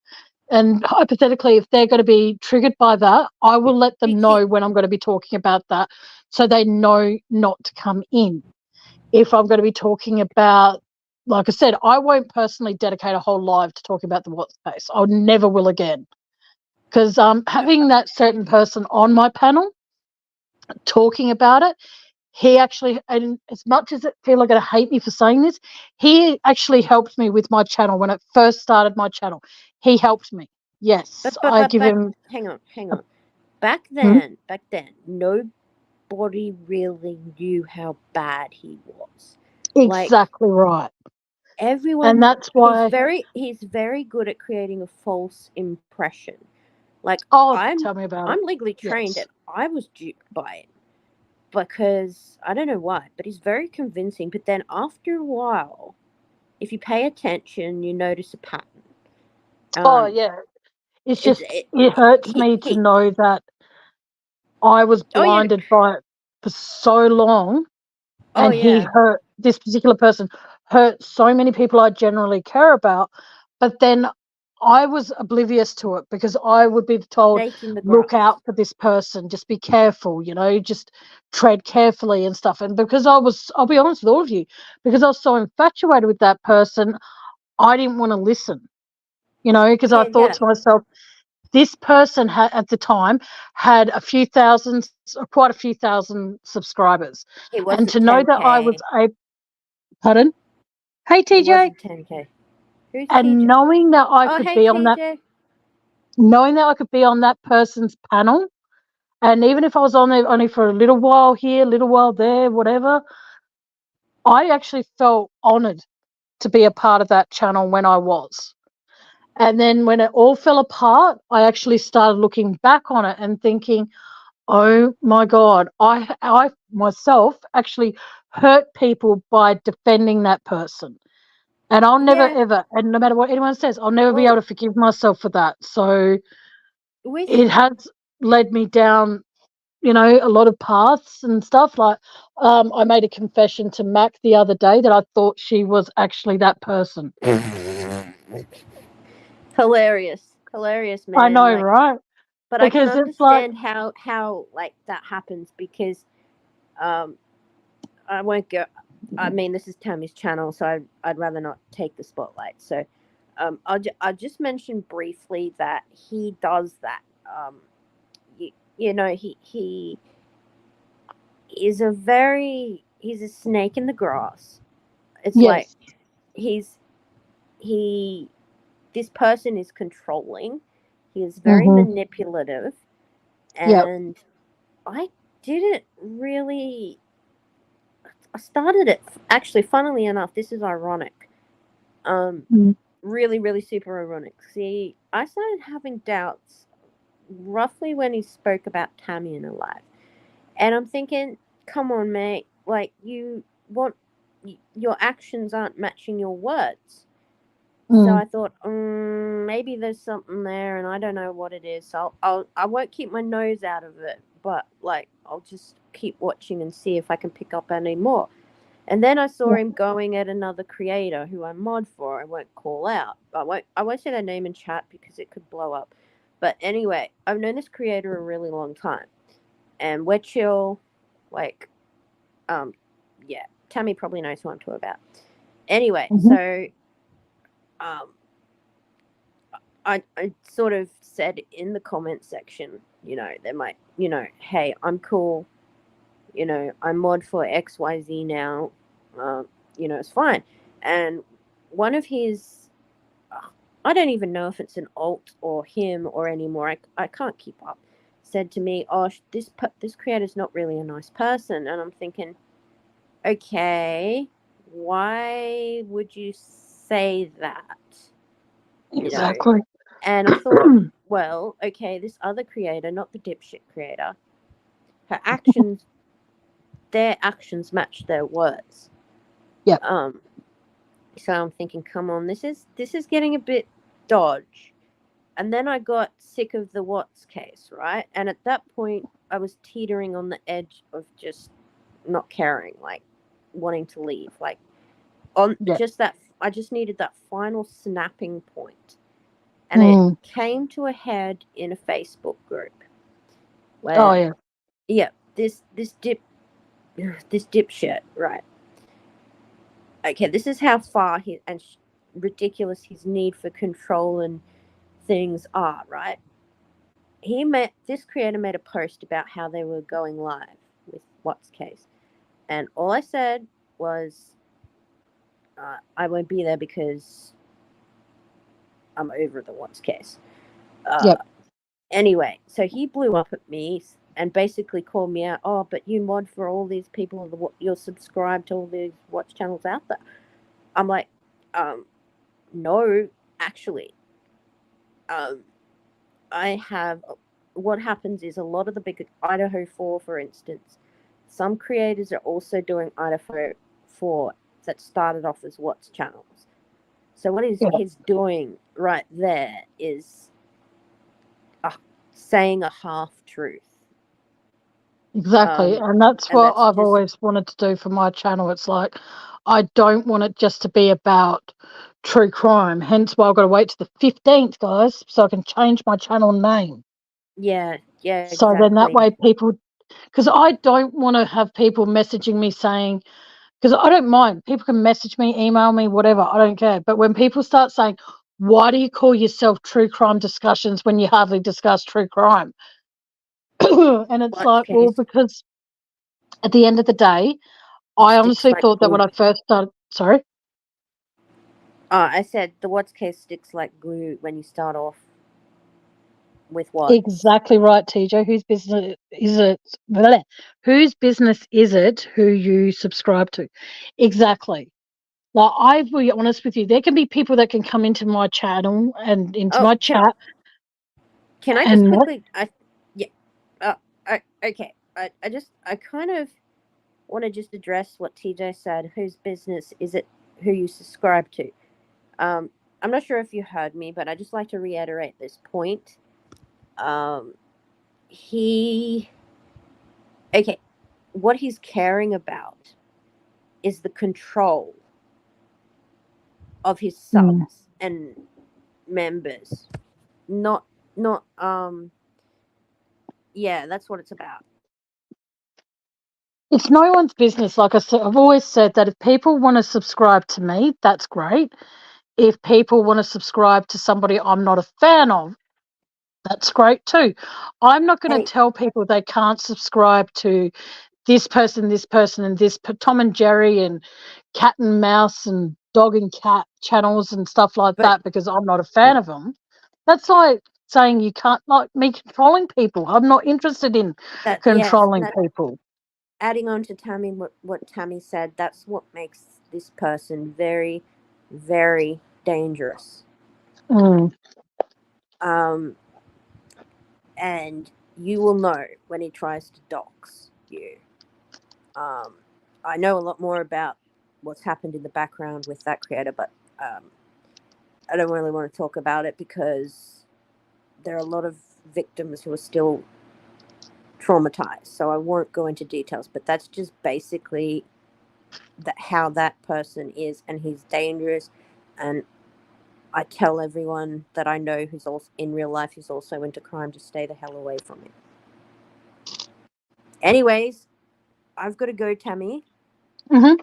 And hypothetically, if they're going to be triggered by that, I will let them know when I'm going to be talking about that so they know not to come in. If I'm going to be talking about, like I said, I won't personally dedicate a whole live to talking about the Watts case. I never will again. Because having that certain person on my panel talking about it, he actually, and as much as people are going to hate me for saying this, he actually helped me with my channel when it first started my channel. He helped me. Yes, I give him. Hang on. Back then, nobody really knew how bad he was. Exactly right. Everyone, and that's why he's very good at creating a false impression. Like, tell me about I'm legally trained, and I was duped by it because I don't know why, but he's very convincing. But then after a while, if you pay attention, you notice a pattern. It's just it hurts me to know that I was blinded by it for so long, and he hurt, this particular person hurt so many people I generally care about, but then I was oblivious to it because I would be told, look out for this person, just be careful, just tread carefully and stuff. And because I'll be honest with all of you, because I was so infatuated with that person, I didn't want to listen, because I thought to myself, this person at the time had quite a few thousand subscribers. And to know 10K. That I was pardon? Hey, TJ. It wasn't 10K. Who's and TJ? Knowing that I could be on that, knowing that I could be on that person's panel, and even if I was on there only for a little while here, a little while there, whatever, I actually felt honoured to be a part of that channel when I was. And then when it all fell apart, I actually started looking back on it and thinking, oh my God, I myself actually hurt people by defending that person. And I'll never ever, and no matter what anyone says, I'll never be able to forgive myself for that. So it has led me down, a lot of paths and stuff. Like, I made a confession to Mac the other day that I thought she was actually that person. Hilarious, man. I know, right? But because I can understand how like that happens because, I won't go. I mean, this is Tammy's channel, so I'd rather not take the spotlight. So, I'll just mention briefly that he does that. He is he's a snake in the grass. It's like this person is controlling. He is very manipulative, and I didn't really. started it actually. Funnily enough, this is ironic. Really, really super ironic. See, I started having doubts roughly when he spoke about Tammy and Alive, and I'm thinking, come on, mate, like your actions aren't matching your words. So I thought, maybe there's something there, and I don't know what it is. So I won't keep my nose out of it, but like I'll just keep watching and see if I can pick up any more. And then I saw him going at another creator who I mod for. I won't call out. I won't say their name in chat because it could blow up. But anyway, I've known this creator a really long time, and we're chill. Like, yeah, Tammy probably knows who I'm talking about. Anyway, so I sort of said in the comment section, they might, hey, I'm cool. I'm mod for XYZ now. It's fine. And one of his, I don't even know if it's an alt or him or anymore. I can't keep up. Said to me, "Oh, this creator's not really a nice person," and I'm thinking, okay, why would you say that? Exactly. And I thought, well, okay, this other creator, not the dipshit creator, their actions match their words. Yeah. So I'm thinking, come on, this is getting a bit dodge. And then I got sick of the Watts case, right? And at that point, I was teetering on the edge of just not caring, like wanting to leave, like just that. I just needed that final snapping point, and it came to a head in a Facebook group. Where, this dipshit, right? Okay, this is how far ridiculous his need for control and things are, right? This creator made a post about how they were going live with What's Case, and all I said was, I won't be there because I'm over the What's Case. Anyway, so he blew up at me and basically called me out. Oh, but you mod for all these people, you're subscribed to all these watch channels out there. I'm like, no, actually. I have, what happens is a lot of the big Idaho 4, for instance, some creators are also doing Idaho 4 that started off as Watts channels. So what he's doing right there is saying a half truth. Exactly, and that's what I've always wanted to do for my channel. It's like, I don't want it just to be about true crime. Hence why I've got to wait to the 15th, guys, so I can change my channel name. Yeah, exactly. So then that way people, because I don't want to have people messaging me saying, because I don't mind. People can message me, email me, whatever. I don't care. But when people start saying, why do you call yourself True Crime Discussions when you hardly discuss true crime? And it's like, well, because at the end of the day, I honestly thought that when I first started, sorry? I said the Watts Case sticks like glue when you start off with what? Exactly right, TJ. Whose business is it? Whose business is it who you subscribe to? Exactly. Like, I will be honest with you, there can be people that can come into my channel and into my chat. Can I just quickly? Okay. I kind of want to just address what TJ said. Whose business is it who you subscribe to? I'm not sure if you heard me, but I just like to reiterate this point. What he's caring about is the control of his subs and members, not that's what it's about. It's no one's business. Like I said, I've always said that if people want to subscribe to me, that's great. If people want to subscribe to somebody I'm not a fan of, that's great too. I'm not going to tell people they can't subscribe to this person, and this Tom and Jerry and cat and mouse and dog and cat channels and stuff like that because I'm not a fan of them. That's saying you can't, like me controlling people. I'm not interested in controlling people. adding on to Tammy, what Tammy said, that's what makes this person very, very dangerous. Mm. And you will know when he tries to dox you. I know a lot more about what's happened in the background with that creator, but I don't really want to talk about it because there are a lot of victims who are still traumatized. So I won't go into details, but that's just basically how that person is, and he's dangerous. And I tell everyone that I know who's also in real life who's also into crime to stay the hell away from him. Anyways, I've got to go, Tammy. Mm-hmm.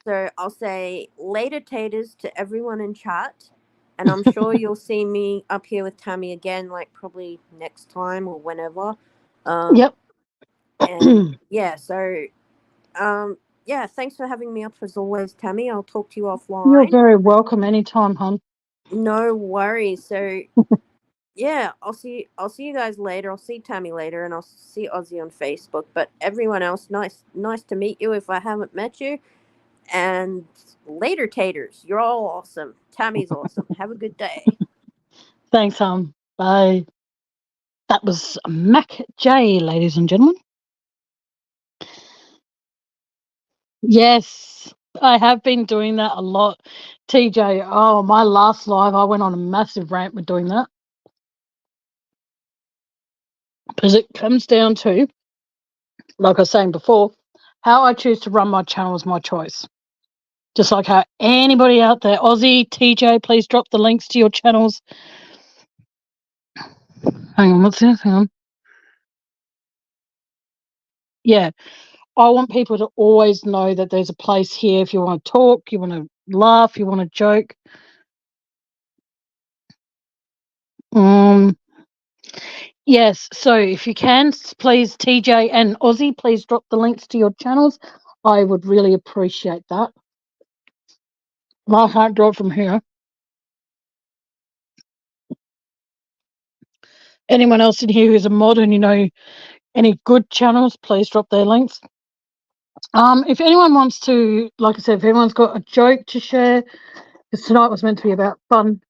So I'll say later taters to everyone in chat. And I'm sure you'll see me up here with Tammy again, like probably next time or whenever. Yep. And yeah, so yeah, thanks for having me up as always, Tammy. I'll talk to you offline. You're very welcome anytime, hon. No worries. So yeah, I'll see you guys later. I'll see Tammy later, and I'll see Ozzy on Facebook. But everyone else, nice to meet you if I haven't met you. And later, taters. You're all awesome. Tammy's awesome. Have a good day. Thanks, bye. That was Mac J, ladies and gentlemen. Yes, I have been doing that a lot. TJ, oh, my last live, I went on a massive rant with doing that. Because it comes down to, like I was saying before, how I choose to run my channel is my choice. Just like how anybody out there, Aussie, TJ, please drop the links to your channels. Hang on, what's this? Hang on. Yeah, I want people to always know that there's a place here if you want to talk, you want to laugh, you want to joke. Yes, so if you can, please, TJ and Aussie, please drop the links to your channels. I would really appreciate that. Well, I can't draw it from here. Anyone else in here who's a mod and you know any good channels, please drop their links. If anyone wants to, like I said, if anyone's got a joke to share, because tonight was meant to be about fun,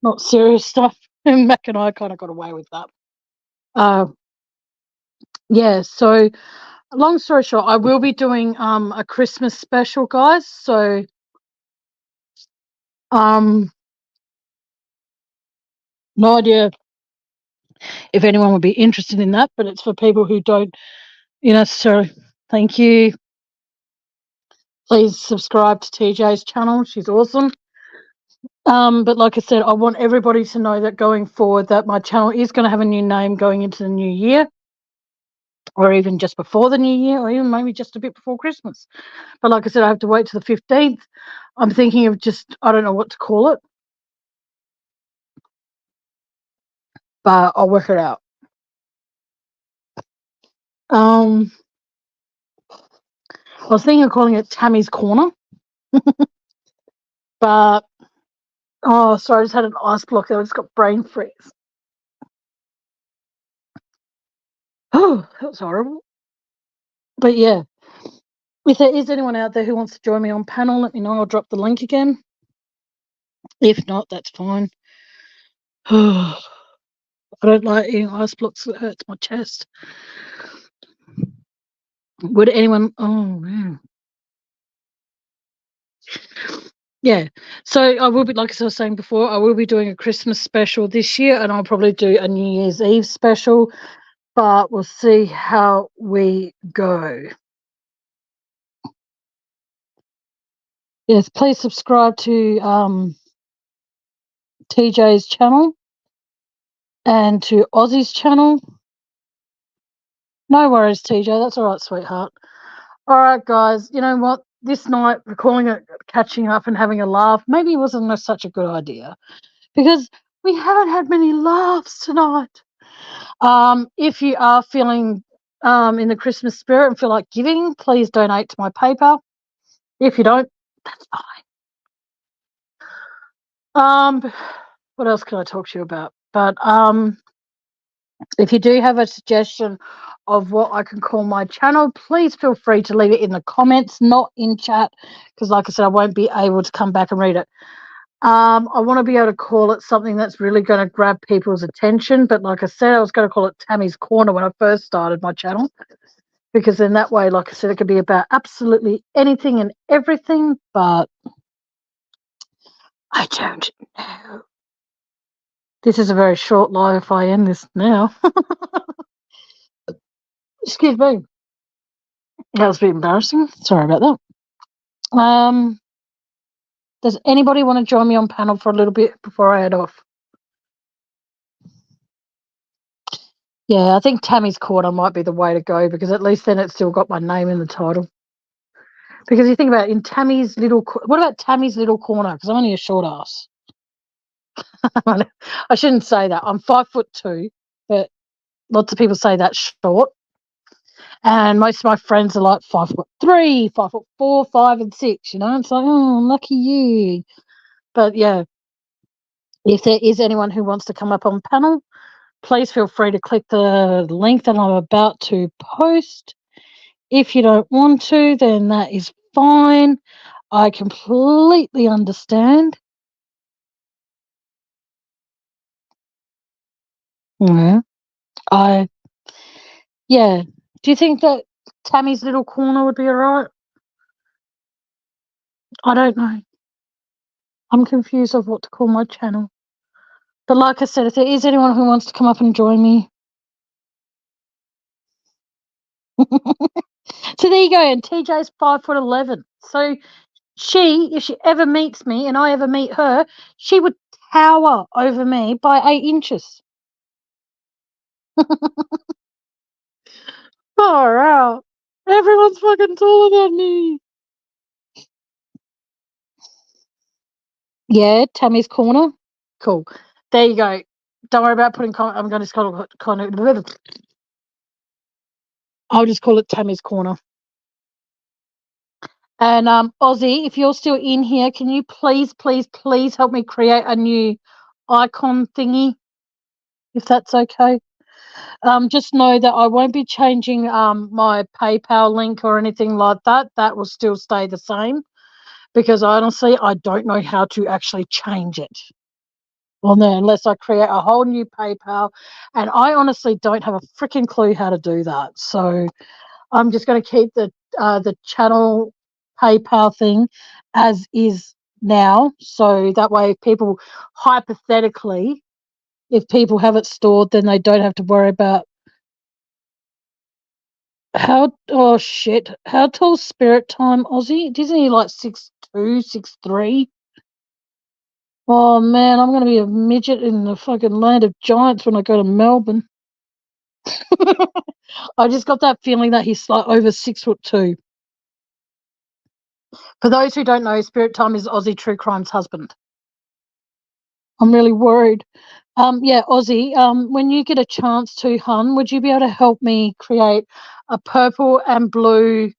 not serious stuff, and Mac and I kind of got away with that. Yeah, so long story short, I will be doing a Christmas special, guys. So no idea if anyone would be interested in that, but it's for people who don't, so thank you. Please subscribe to TJ's channel. She's awesome. But like I said, I want everybody to know that going forward that my channel is going to have a new name going into the new year, or even just before the new year, or even maybe just a bit before Christmas. But like I said, I have to wait till the 15th. I'm thinking of I don't know what to call it, but I'll work it out. I was thinking of calling it Tammy's Corner, but oh, sorry, I just had an ice block there. I just got brain freeze. Oh, that was horrible. But yeah, if there is anyone out there who wants to join me on panel, let me know. I'll drop the link again. If not, that's fine. I don't like eating ice blocks. It hurts my chest. Would anyone? Oh man. Yeah. So I will be, like I was saying before, I will be doing a Christmas special this year, and I'll probably do a New Year's Eve special. But we'll see how we go. Yes, please subscribe to TJ's channel and to Aussie's channel. No worries, TJ. That's all right, sweetheart. All right, guys. You know what? This night, we're calling it catching up and having a laugh. Maybe it wasn't such a good idea because we haven't had many laughs tonight. If you are feeling in the Christmas spirit and feel like giving, please donate to my PayPal. If you don't, that's fine. What else can I talk to you about? But If you do have a suggestion of what I can call my channel, please feel free to leave it in the comments, not in chat, because like I said, I won't be able to come back and read it. I want to be able to call it something that's really going to grab people's attention. But like I said, I was going to call it Tammy's Corner when I first started my channel, because then that way, like I said, it could be about absolutely anything and everything. But I don't know. This is a very short live if I end this now. Excuse me. That was a bit embarrassing. Sorry about that. Does anybody want to join me on panel for a little bit before I head off? Yeah, I think Tammy's Corner might be the way to go, because at least then it's still got my name in the title. Because you think about it, in Tammy's little... What about Tammy's Little Corner? Because I'm only a short ass. I shouldn't say that. I'm 5'2", but lots of people say that's short. And most of my friends are like 5'3", 5'4", 5 and 6, you know? It's like, oh, lucky you. But yeah, if there is anyone who wants to come up on panel, please feel free to click the link that I'm about to post. If you don't want to, then that is fine. I completely understand. Yeah. Yeah. Do you think that Tammy's Little Corner would be all right? I don't know. I'm confused of what to call my channel. But like I said, if there is anyone who wants to come up and join me. So there you go. And TJ's 5'11". So if she ever meets me and I ever meet her, she would tower over me by 8 inches. Far out. Everyone's fucking taller than me. Yeah, Tammy's Corner. Cool. There you go. Don't worry about putting I'm going to call it I'll just call it Tammy's Corner. And Ozzy, if you're still in here, can you please help me create a new icon thingy, if that's okay? Just know that I won't be changing my PayPal link or anything like that. That will still stay the same, because honestly, I don't know how to actually change it. Well, no, unless I create a whole new PayPal, and I honestly don't have a freaking clue how to do that. So I'm just going to keep the channel PayPal thing as is now. So that way, people, hypothetically, if people have it stored, then they don't have to worry about how tall's Spirit Time, Aussie? Isn't he like 6'2", 6'3"? Oh man, I'm gonna be a midget in the fucking land of giants when I go to Melbourne. I just got that feeling that he's like over 6'2". For those who don't know, Spirit Time is Aussie True Crime's husband. I'm really worried. Yeah, Aussie, when you get a chance to, hun, would you be able to help me create a purple and blue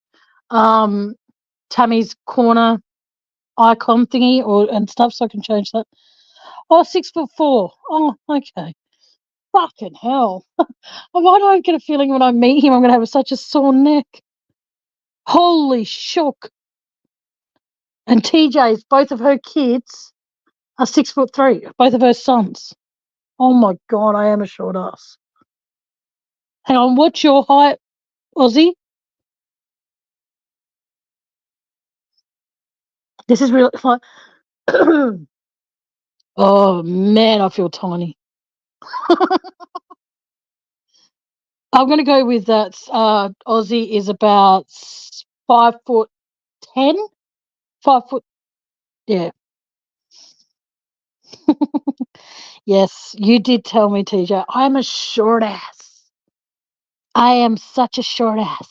Tammy's Corner icon thingy and stuff, so I can change that? Oh, 6'4". Oh, okay. Fucking hell. Why do I get a feeling when I meet him I'm going to have such a sore neck? Holy shook. And TJ's, both of her kids are 6'3", both of her sons. Oh my God, I am a short ass. Hang on, what's your height, Aussie? This is really like, oh man, I feel tiny. I'm going to go with that. Aussie is about 5'10", 5 foot. Yeah. Yes, you did tell me, TJ. I'm a short ass. I am such a short ass.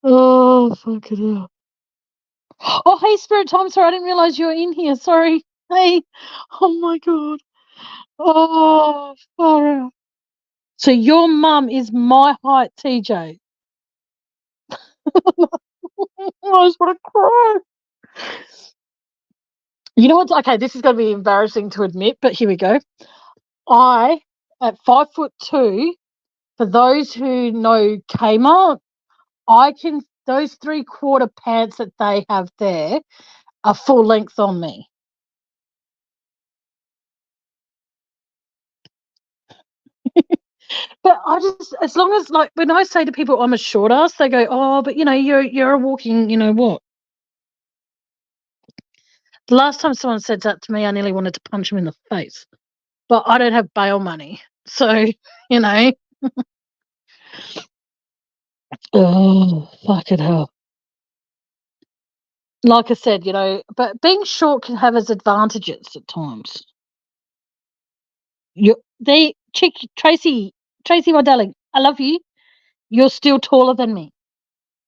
Oh, fucking hell. Oh, hey, Spirit Time. Sorry, I didn't realize you were in here. Sorry. Hey. Oh, my God. Oh, far out. So your mum is my height, TJ. I just want to cry. You know what? Okay, this is going to be embarrassing to admit, but here we go. I, at 5'2", for those who know Kmart, those 3/4 pants that they have there are full length on me. But I just, as long as, like, when I say to people I'm a short ass, they go, "Oh, but you're a walking, you know what?" The last time someone said that to me, I nearly wanted to punch him in the face. But I don't have bail money, so you know. Oh, fucking hell! Like I said, but being short can have its advantages at times. Tracy, my darling, I love you. You're still taller than me.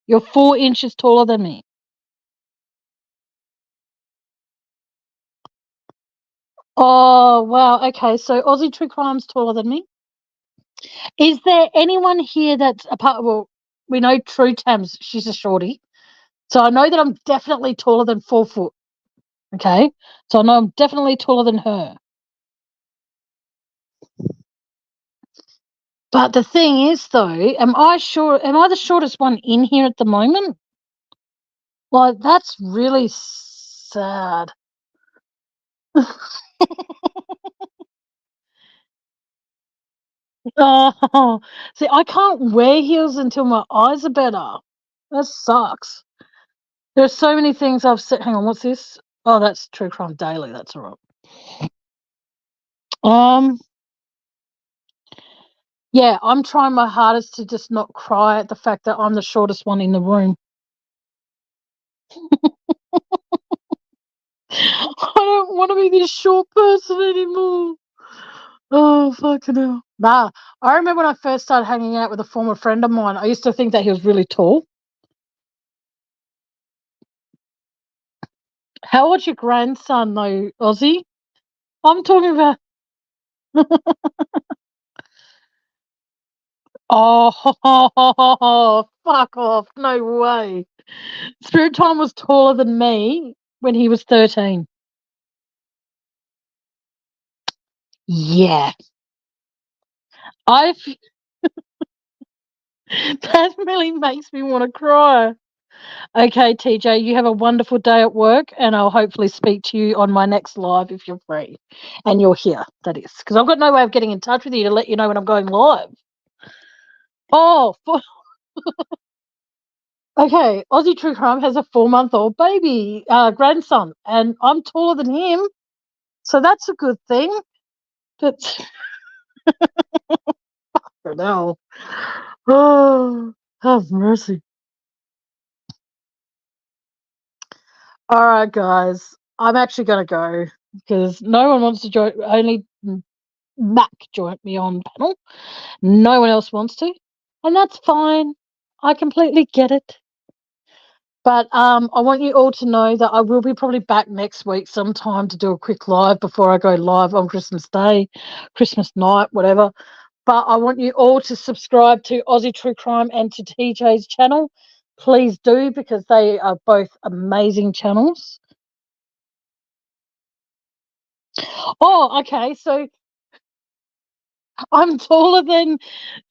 You're 4 inches taller than me. Oh, wow. Okay, so Aussie True Crime's taller than me. Is there anyone here that's apart? Well, we know True Tams, she's a shorty. So I know that I'm definitely taller than 4 foot. Okay? So I know I'm definitely taller than her. But the thing is, though, am I the shortest one in here at the moment? Like, that's really sad. Oh, see, I can't wear heels until my eyes are better. That sucks. There's so many things I've said. Hang on, what's this? Oh, that's True Crime Daily. That's all right. Yeah, I'm trying my hardest to just not cry at the fact that I'm the shortest one in the room. I don't want to be this short person anymore. Oh, fucking hell. Nah, I remember when I first started hanging out with a former friend of mine, I used to think that he was really tall. How old's your grandson, though, Ozzy? I'm talking about... Oh, fuck off. No way. Spirit Time was taller than me when he was 13. Yeah. I've That really makes me want to cry. Okay, TJ, you have a wonderful day at work, and I'll hopefully speak to you on my next live if you're free. And you're here, that is. Because I've got no way of getting in touch with you to let you know when I'm going live. Oh, okay. Aussie True Crime has a 4-month-old baby, grandson, and I'm taller than him. So that's a good thing. But, no. Oh, have mercy. All right, guys. I'm actually going to go because no one wants to join. Only Mac joined me on panel. No one else wants to. And that's fine. I completely get it. But I want you all to know that I will be probably back next week sometime to do a quick live before I go live on Christmas Day, Christmas night, whatever. But I want you all to subscribe to Aussie True Crime and to TJ's channel. Please do, because they are both amazing channels. Oh, okay. So I'm taller than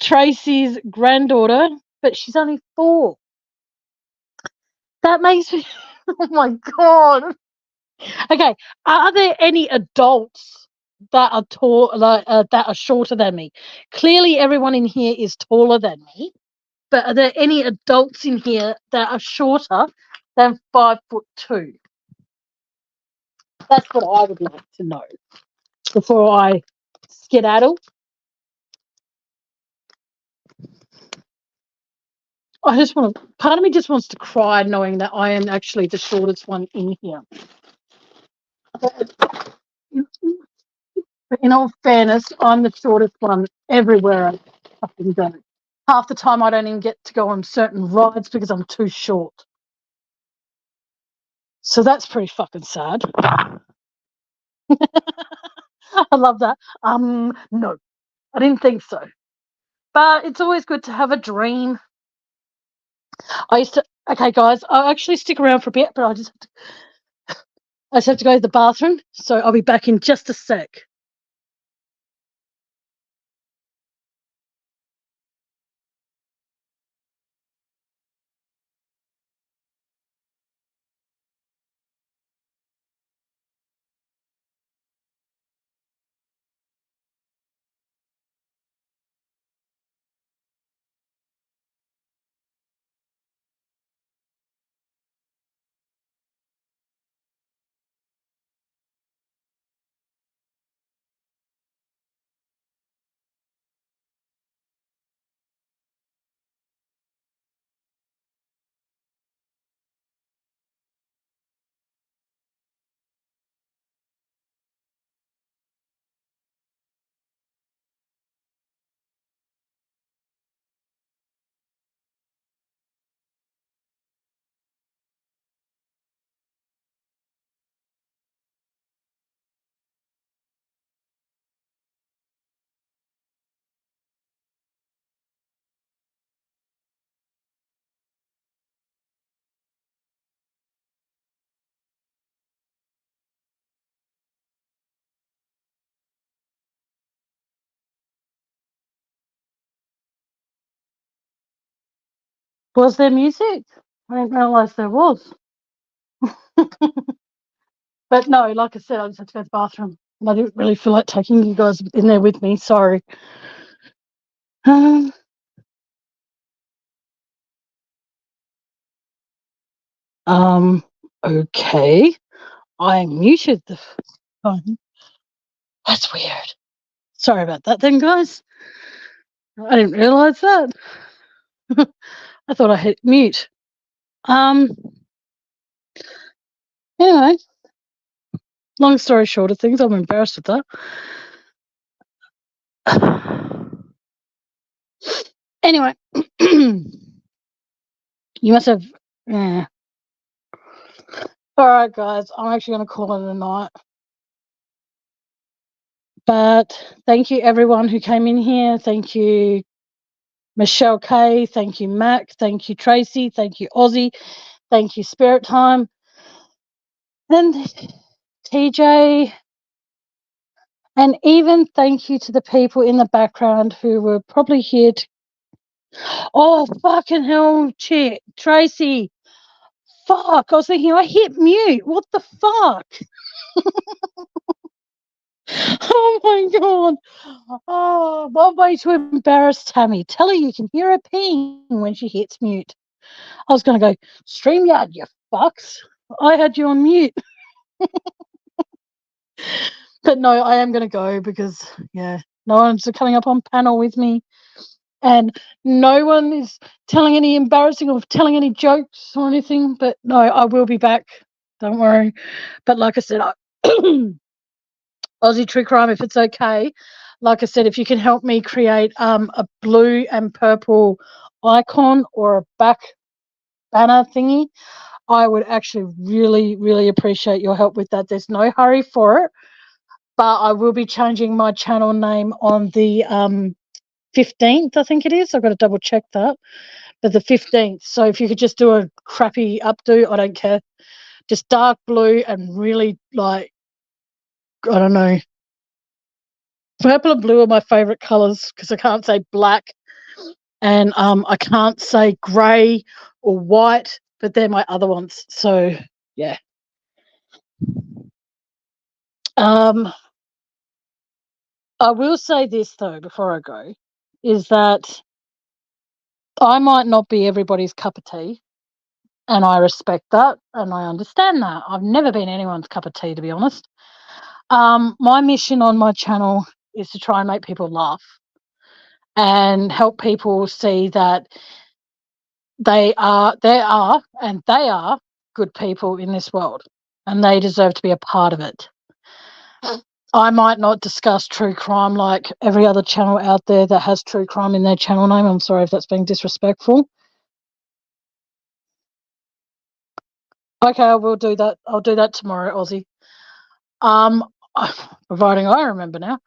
Tracy's granddaughter, but she's only 4. That makes me... Oh, my God. Okay, are there any adults that are tall, that are shorter than me? Clearly, everyone in here is taller than me, but are there any adults in here that are shorter than 5'2"? That's what I would like to know before I skedaddle. I just want to... Part of me just wants to cry knowing that I am actually the shortest one in here. But in all fairness, I'm the shortest one everywhere I fucking go. Half the time I don't even get to go on certain rides because I'm too short. So that's pretty fucking sad. I love that. No, I didn't think so. But it's always good to have a dream. Okay, guys, I'll actually stick around for a bit, but I just have to I just have to go to the bathroom, so I'll be back in just a sec. Was there music? I didn't realise there was. But no, like I said, I just had to go to the bathroom. And I didn't really feel like taking you guys in there with me. Sorry. Okay. I muted the phone. That's weird. Sorry about that then, guys. I didn't realise that. I thought I hit mute. Anyway, long story short of things, I'm embarrassed with that. Anyway, you must have. All right, guys, I'm actually going to call it a night. But thank you, everyone who came in here. Thank you, Michelle K. Thank you, Mac. Thank you, Tracy. Thank you, Aussie. Thank you, Spirit Time. And TJ. And even thank you to the people in the background who were probably here to. Oh, fucking hell, Tracy. Fuck. I was thinking, I hit mute. What the fuck? Oh my God. Oh, one way to embarrass Tammy. Tell her you can hear her peeing when she hits mute. I was going to go, StreamYard, you fucks. I had you on mute. But no, I am going to go because, yeah, no one's coming up on panel with me. And no one is telling any embarrassing or telling any jokes or anything. But no, I will be back. Don't worry. But like I said, Aussie True Crime, if it's okay, like I said, if you can help me create a blue and purple icon or a back banner thingy, I would actually really, really appreciate your help with that. There's no hurry for it, but I will be changing my channel name on the 15th, I think it is. I've got to double check that. But the 15th. So if you could just do a crappy updo, I don't care. Just dark blue and really like, I don't know. Purple and blue are my favourite colours because I can't say black and I can't say grey or white, but they're my other ones. So, yeah. I will say this, though, before I go, is that I might not be everybody's cup of tea, and I respect that, and I understand that. I've never been anyone's cup of tea, to be honest. My mission on my channel is to try and make people laugh and help people see that there are good people in this world, and they deserve to be a part of it. I might not discuss true crime like every other channel out there that has true crime in their channel name. I'm sorry if that's being disrespectful. Okay, I will do that. I'll do that tomorrow, Aussie. Providing I remember now.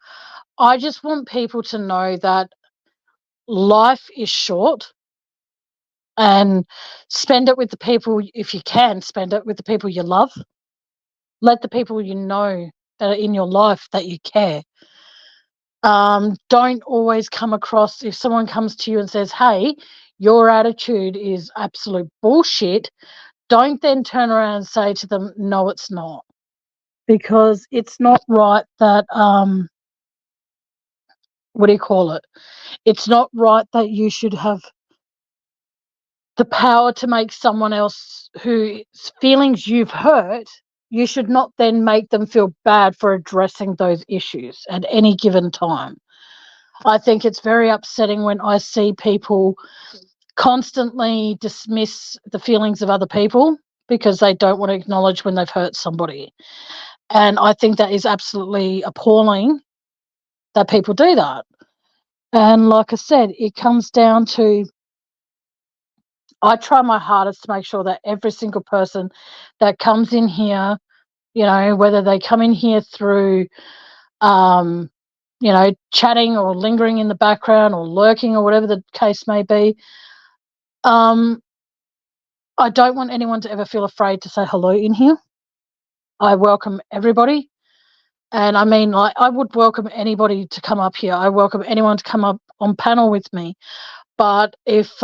I just want people to know that life is short and spend it with the people, if you can, spend it with the people you love. Let the people you know that are in your life that you care. Don't always come across, if someone comes to you and says, hey, your attitude is absolute bullshit, don't then turn around and say to them, no, it's not. Because it's not right that, what do you call it? It's not right that you should have the power to make someone else whose feelings you've hurt, you should not then make them feel bad for addressing those issues at any given time. I think it's very upsetting when I see people constantly dismiss the feelings of other people because they don't want to acknowledge when they've hurt somebody. And I think that is absolutely appalling that people do that. And like I said, it comes down to, I try my hardest to make sure that every single person that comes in here, you know, whether they come in here through, you know, chatting or lingering in the background or lurking or whatever the case may be, I don't want anyone to ever feel afraid to say hello in here. I welcome everybody. And I mean, like, I would welcome anybody to come up here. I welcome anyone to come up on panel with me. But if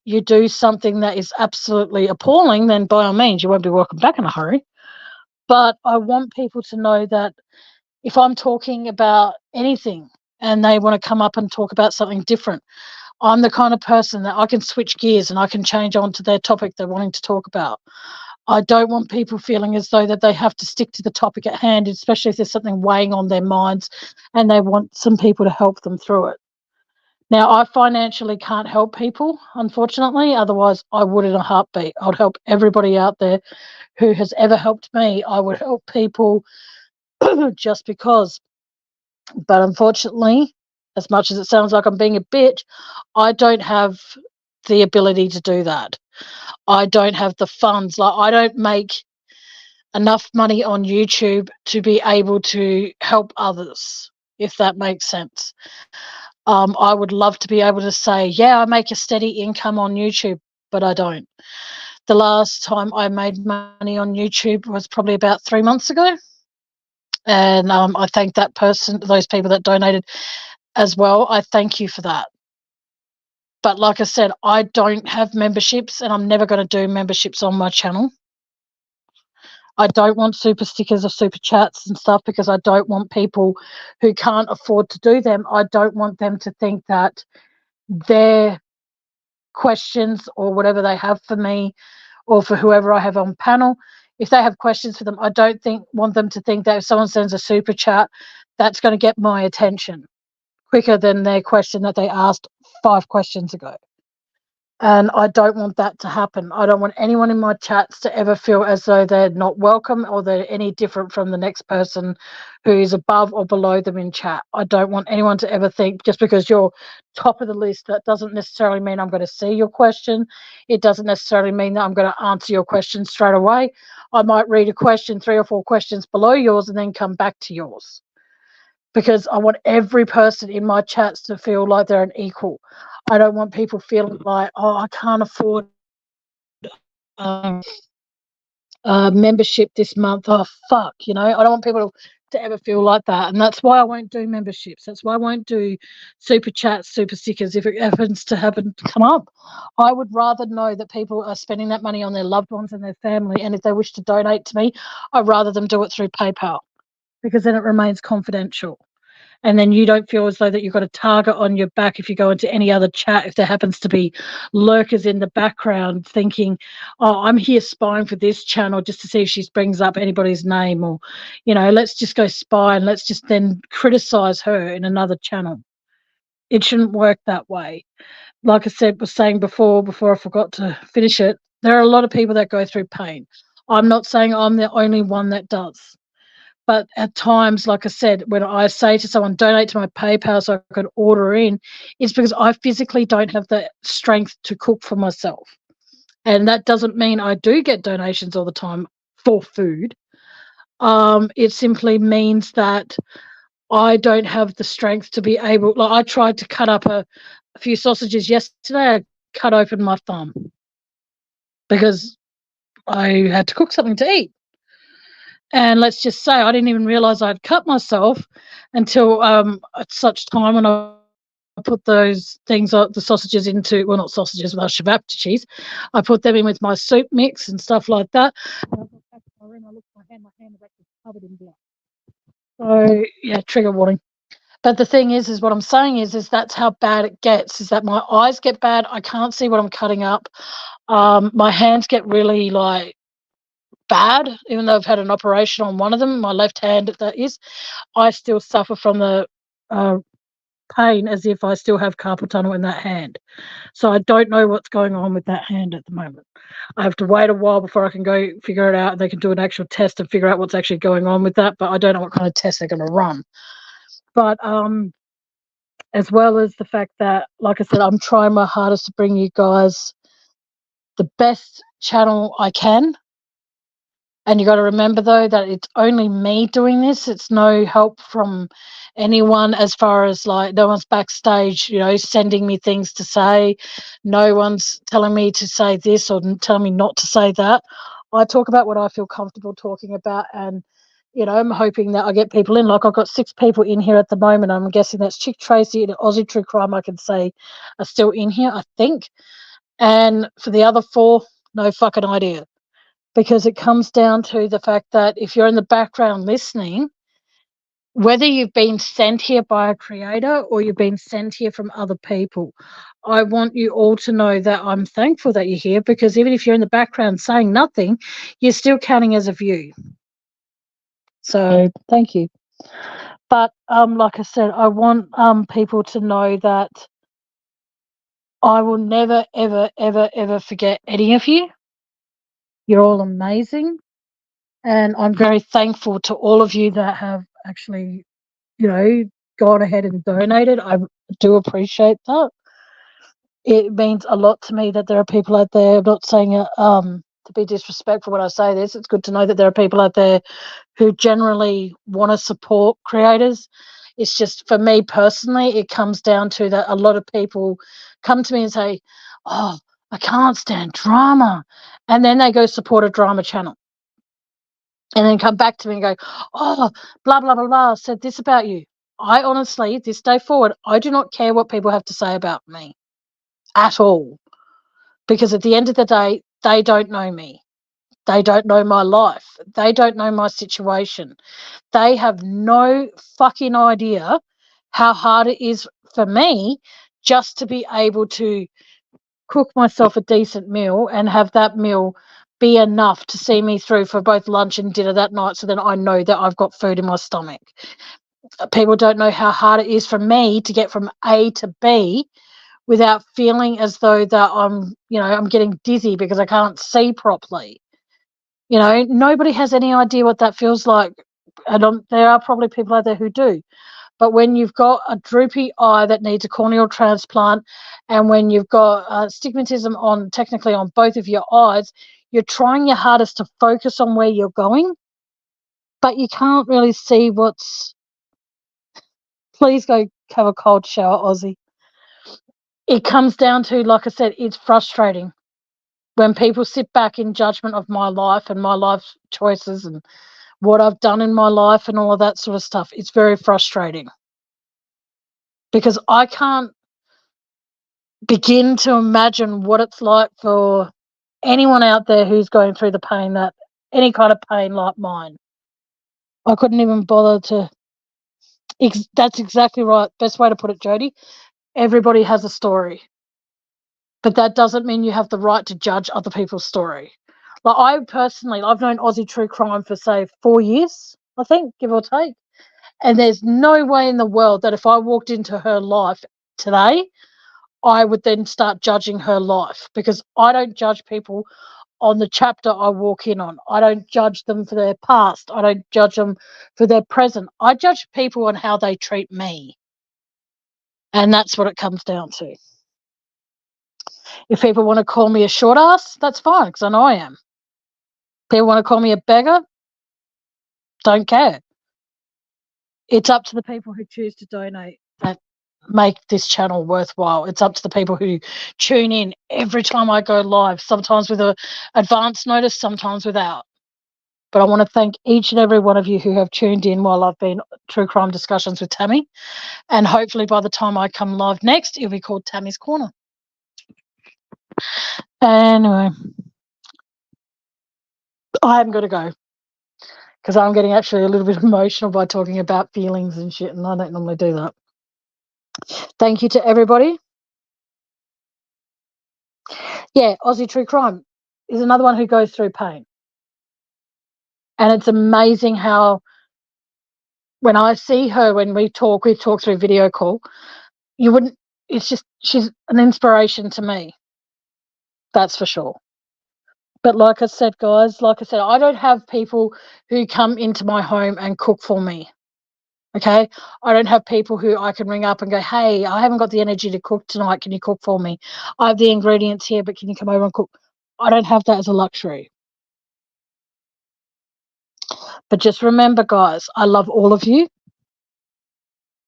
you do something that is absolutely appalling, then by all means, you won't be welcome back in a hurry. But I want people to know that if I'm talking about anything and they want to come up and talk about something different, I'm the kind of person that I can switch gears and I can change on to their topic they're wanting to talk about. I don't want people feeling as though that they have to stick to the topic at hand, especially if there's something weighing on their minds and they want some people to help them through it. Now, I financially can't help people, unfortunately. Otherwise, I would in a heartbeat. I would help everybody out there who has ever helped me. I would help people just because. But unfortunately, as much as it sounds like I'm being a bitch, I don't have the ability to do that. I don't have the funds. Like, I don't make enough money on YouTube to be able to help others, if that makes sense. I would love to be able to say, yeah, I make a steady income on YouTube, but I don't. The last time I made money on YouTube was probably about 3 months ago. And I thank that person, those people that donated as well. I thank you for that. But like I said, I don't have memberships and I'm never going to do memberships on my channel. I don't want super stickers or super chats and stuff because I don't want people who can't afford to do them. I don't want them to think that their questions or whatever they have for me or for whoever I have on panel, if they have questions for them, I don't want them to think that if someone sends a super chat, that's going to get my attention quicker than their question that they asked 5 questions ago. And I don't want that to happen. I don't want anyone in my chats to ever feel as though they're not welcome or they're any different from the next person who is above or below them in chat. I don't want anyone to ever think just because you're top of the list, that doesn't necessarily mean I'm going to see your question. It doesn't necessarily mean that I'm going to answer your question straight away. I might read a question 3 or 4 questions below yours and then come back to yours. Because I want every person in my chats to feel like they're an equal. I don't want people feeling like, oh, I can't afford membership this month. Oh, fuck, you know. I don't want people to ever feel like that. And that's why I won't do memberships. That's why I won't do super chats, super stickers if it happens to come up. I would rather know that people are spending that money on their loved ones and their family. And if they wish to donate to me, I'd rather them do it through PayPal because then it remains confidential. And then you don't feel as though that you've got a target on your back if you go into any other chat, if there happens to be lurkers in the background thinking, oh, I'm here spying for this channel just to see if she brings up anybody's name, or, you know, let's just go spy and let's just then criticize her in another channel. It shouldn't work that way. Like I said, was saying before I forgot to finish it, there are a lot of people that go through pain. I'm not saying I'm the only one that does. But at times, like I said, when I say to someone, donate to my PayPal so I can order in, it's because I physically don't have the strength to cook for myself. And that doesn't mean I do get donations all the time for food. It simply means that I don't have the strength to be able, like, I tried to cut up a few sausages yesterday. I cut open my thumb because I had to cook something to eat. And let's just say I didn't even realize I'd cut myself until at such time when I put those things, the sausages into, well, not sausages, but shabab cheese. I put them in with my soup mix and stuff like that. And I got back to my room, I looked at my hand was actually covered in blood. So, yeah, trigger warning. But the thing is what I'm saying is that's how bad it gets, is that my eyes get bad. I can't see what I'm cutting up. My hands get really, like, bad, even though I've had an operation on one of them, my left hand, that is. I still suffer from the pain as if I still have carpal tunnel in that hand. So I don't know what's going on with that hand at the moment. I have to wait a while before I can go figure it out. They can do an actual test and figure out what's actually going on with that, but I don't know what kind of test they're going to run. But as well as the fact that, like I said, I'm trying my hardest to bring you guys the best channel I can. And you got to remember, though, that it's only me doing this. It's no help from anyone, as far as, like, no one's backstage, sending me things to say. No one's telling me to say this or telling me not to say that. I talk about what I feel comfortable talking about, and, I'm hoping that I get people in. Like, I've got 6 people in here at the moment. I'm guessing that's Chick Tracy and Aussie True Crime, I can say, are still in here, I think. And for the other 4, no fucking idea. Because it comes down to the fact that if you're in the background listening, whether you've been sent here by a creator or you've been sent here from other people, I want you all to know that I'm thankful that you're here, because even if you're in the background saying nothing, you're still counting as a view. So thank you. But like I said, I want people to know that I will never, ever, ever, ever forget any of you. You're all amazing. And I'm very thankful to all of you that have actually, gone ahead and donated. I do appreciate that. It means a lot to me that there are people out there. I'm not saying it to be disrespectful when I say this. It's good to know that there are people out there who generally want to support creators. It's just, for me personally, it comes down to that a lot of people come to me and say, "Oh, I can't stand drama," and then they go support a drama channel. And then come back to me and go, "Oh, blah, blah, blah, blah, said this about you." I honestly, this day forward, I do not care what people have to say about me at all. Because at the end of the day, they don't know me. They don't know my life. They don't know my situation. They have no fucking idea how hard it is for me just to be able to cook myself a decent meal and have that meal be enough to see me through for both lunch and dinner that night, so then I know that I've got food in my stomach. People don't know how hard it is for me to get from A to B without feeling as though that I'm getting dizzy because I can't see properly. Nobody has any idea what that feels like. And there are probably people out there who do. But when you've got a droopy eye that needs a corneal transplant, and when you've got stigmatism technically on both of your eyes, you're trying your hardest to focus on where you're going, but you can't really see what's... Please go have a cold shower, Aussie. It comes down to, like I said, it's frustrating when people sit back in judgment of my life and my life choices and what I've done in my life and all of that sort of stuff. It's very frustrating because I can't begin to imagine what it's like for anyone out there who's going through the pain, that any kind of pain like mine. I couldn't even bother to... That's exactly right. Best way to put it, Jody. Everybody has a story, but that doesn't mean you have the right to judge other people's story. Like, I've known Aussie True Crime for, say, 4 years, I think, give or take. And there's no way in the world that if I walked into her life today, I would then start judging her life, because I don't judge people on the chapter I walk in on. I don't judge them for their past. I don't judge them for their present. I judge people on how they treat me. And that's what it comes down to. If people want to call me a short ass, that's fine, because I know I am. People want to call me a beggar, don't care. It's up to the people who choose to donate that make this channel worthwhile. It's up to the people who tune in every time I go live, sometimes with an advance notice, sometimes without. But I want to thank each and every one of you who have tuned in while I've been True Crime Discussions with Tammy. And hopefully by the time I come live next, it'll be called Tammy's Corner. Anyway, I am going to go because I'm getting actually a little bit emotional by talking about feelings and shit, and I don't normally do that. Thank you to everybody. Yeah, Aussie True Crime is another one who goes through pain. And it's amazing how when I see her, when we talk through video call, it's just, she's an inspiration to me. That's for sure. But like I said, guys, I don't have people who come into my home and cook for me. Okay? I don't have people who I can ring up and go, hey, I haven't got the energy to cook tonight. Can you cook for me? I have the ingredients here, but can you come over and cook? I don't have that as a luxury. But just remember, guys, I love all of you.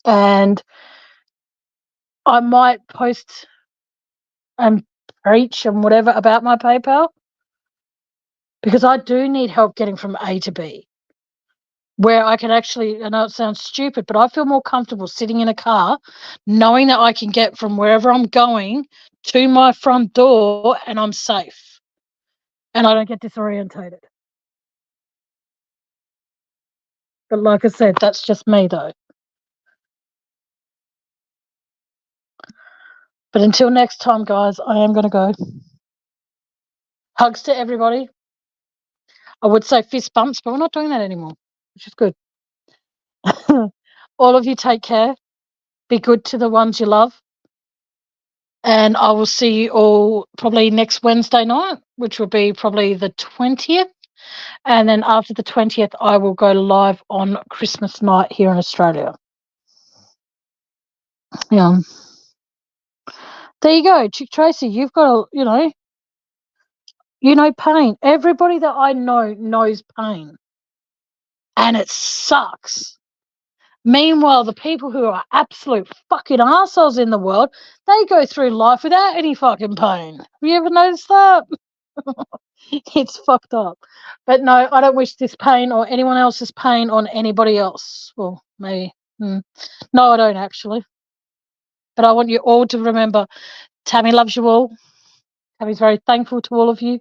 And I might post and preach and whatever about my PayPal because I do need help getting from A to B. Where I can actually, I know it sounds stupid, but I feel more comfortable sitting in a car knowing that I can get from wherever I'm going to my front door and I'm safe and I don't get disorientated. But like I said, that's just me though. But until next time, guys, I am going to go. Hugs to everybody. I would say fist bumps, but we're not doing that anymore, which is good. All of you take care. Be good to the ones you love. And I will see you all probably next Wednesday night, which will be probably the 20th. And then after the 20th, I will go live on Christmas night here in Australia. Yeah. There you go, Chick Tracy. You've got pain. Everybody that I know knows pain. And it sucks. Meanwhile, the people who are absolute fucking assholes in the world, they go through life without any fucking pain. Have you ever noticed that? It's fucked up. But no, I don't wish this pain or anyone else's pain on anybody else. Well, maybe. No, I don't actually. But I want you all to remember Tammy loves you all. Tammy's very thankful to all of you.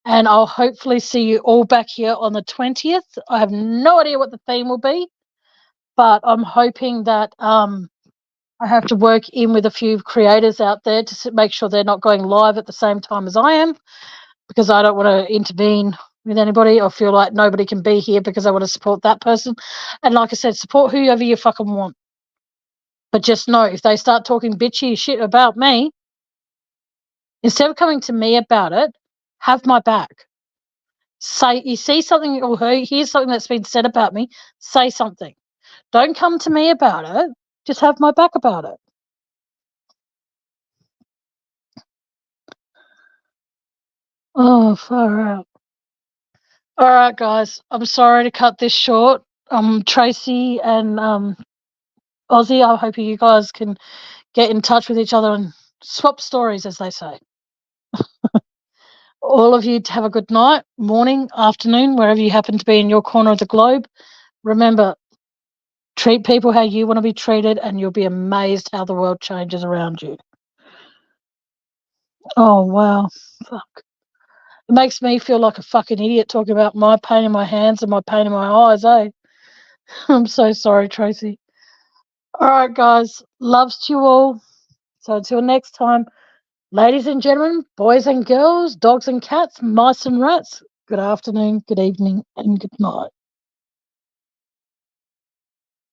And I'll hopefully see you all back here on the 20th. I have no idea what the theme will be, but I'm hoping that I have to work in with a few creators out there to make sure they're not going live at the same time as I am, because I don't want to intervene with anybody or feel like nobody can be here because I want to support that person. And like I said, support whoever you fucking want. But just know, if they start talking bitchy shit about me, instead of coming to me about it, have my back. Say, you see something or hear something that's been said about me, say something. Don't come to me about it. Just have my back about it. Oh, far out. All right, guys. I'm sorry to cut this short. Tracy and Aussie, I hope you guys can get in touch with each other and swap stories, as they say. All of you have a good night, morning, afternoon, wherever you happen to be in your corner of the globe. Remember, treat people how you want to be treated, and you'll be amazed how the world changes around you. Oh, wow. Fuck. It makes me feel like a fucking idiot talking about my pain in my hands and my pain in my eyes, eh? I'm so sorry, Tracy. All right, guys. Loves to you all. So until next time, ladies and gentlemen, boys and girls, dogs and cats, mice and rats, good afternoon, good evening, and good night.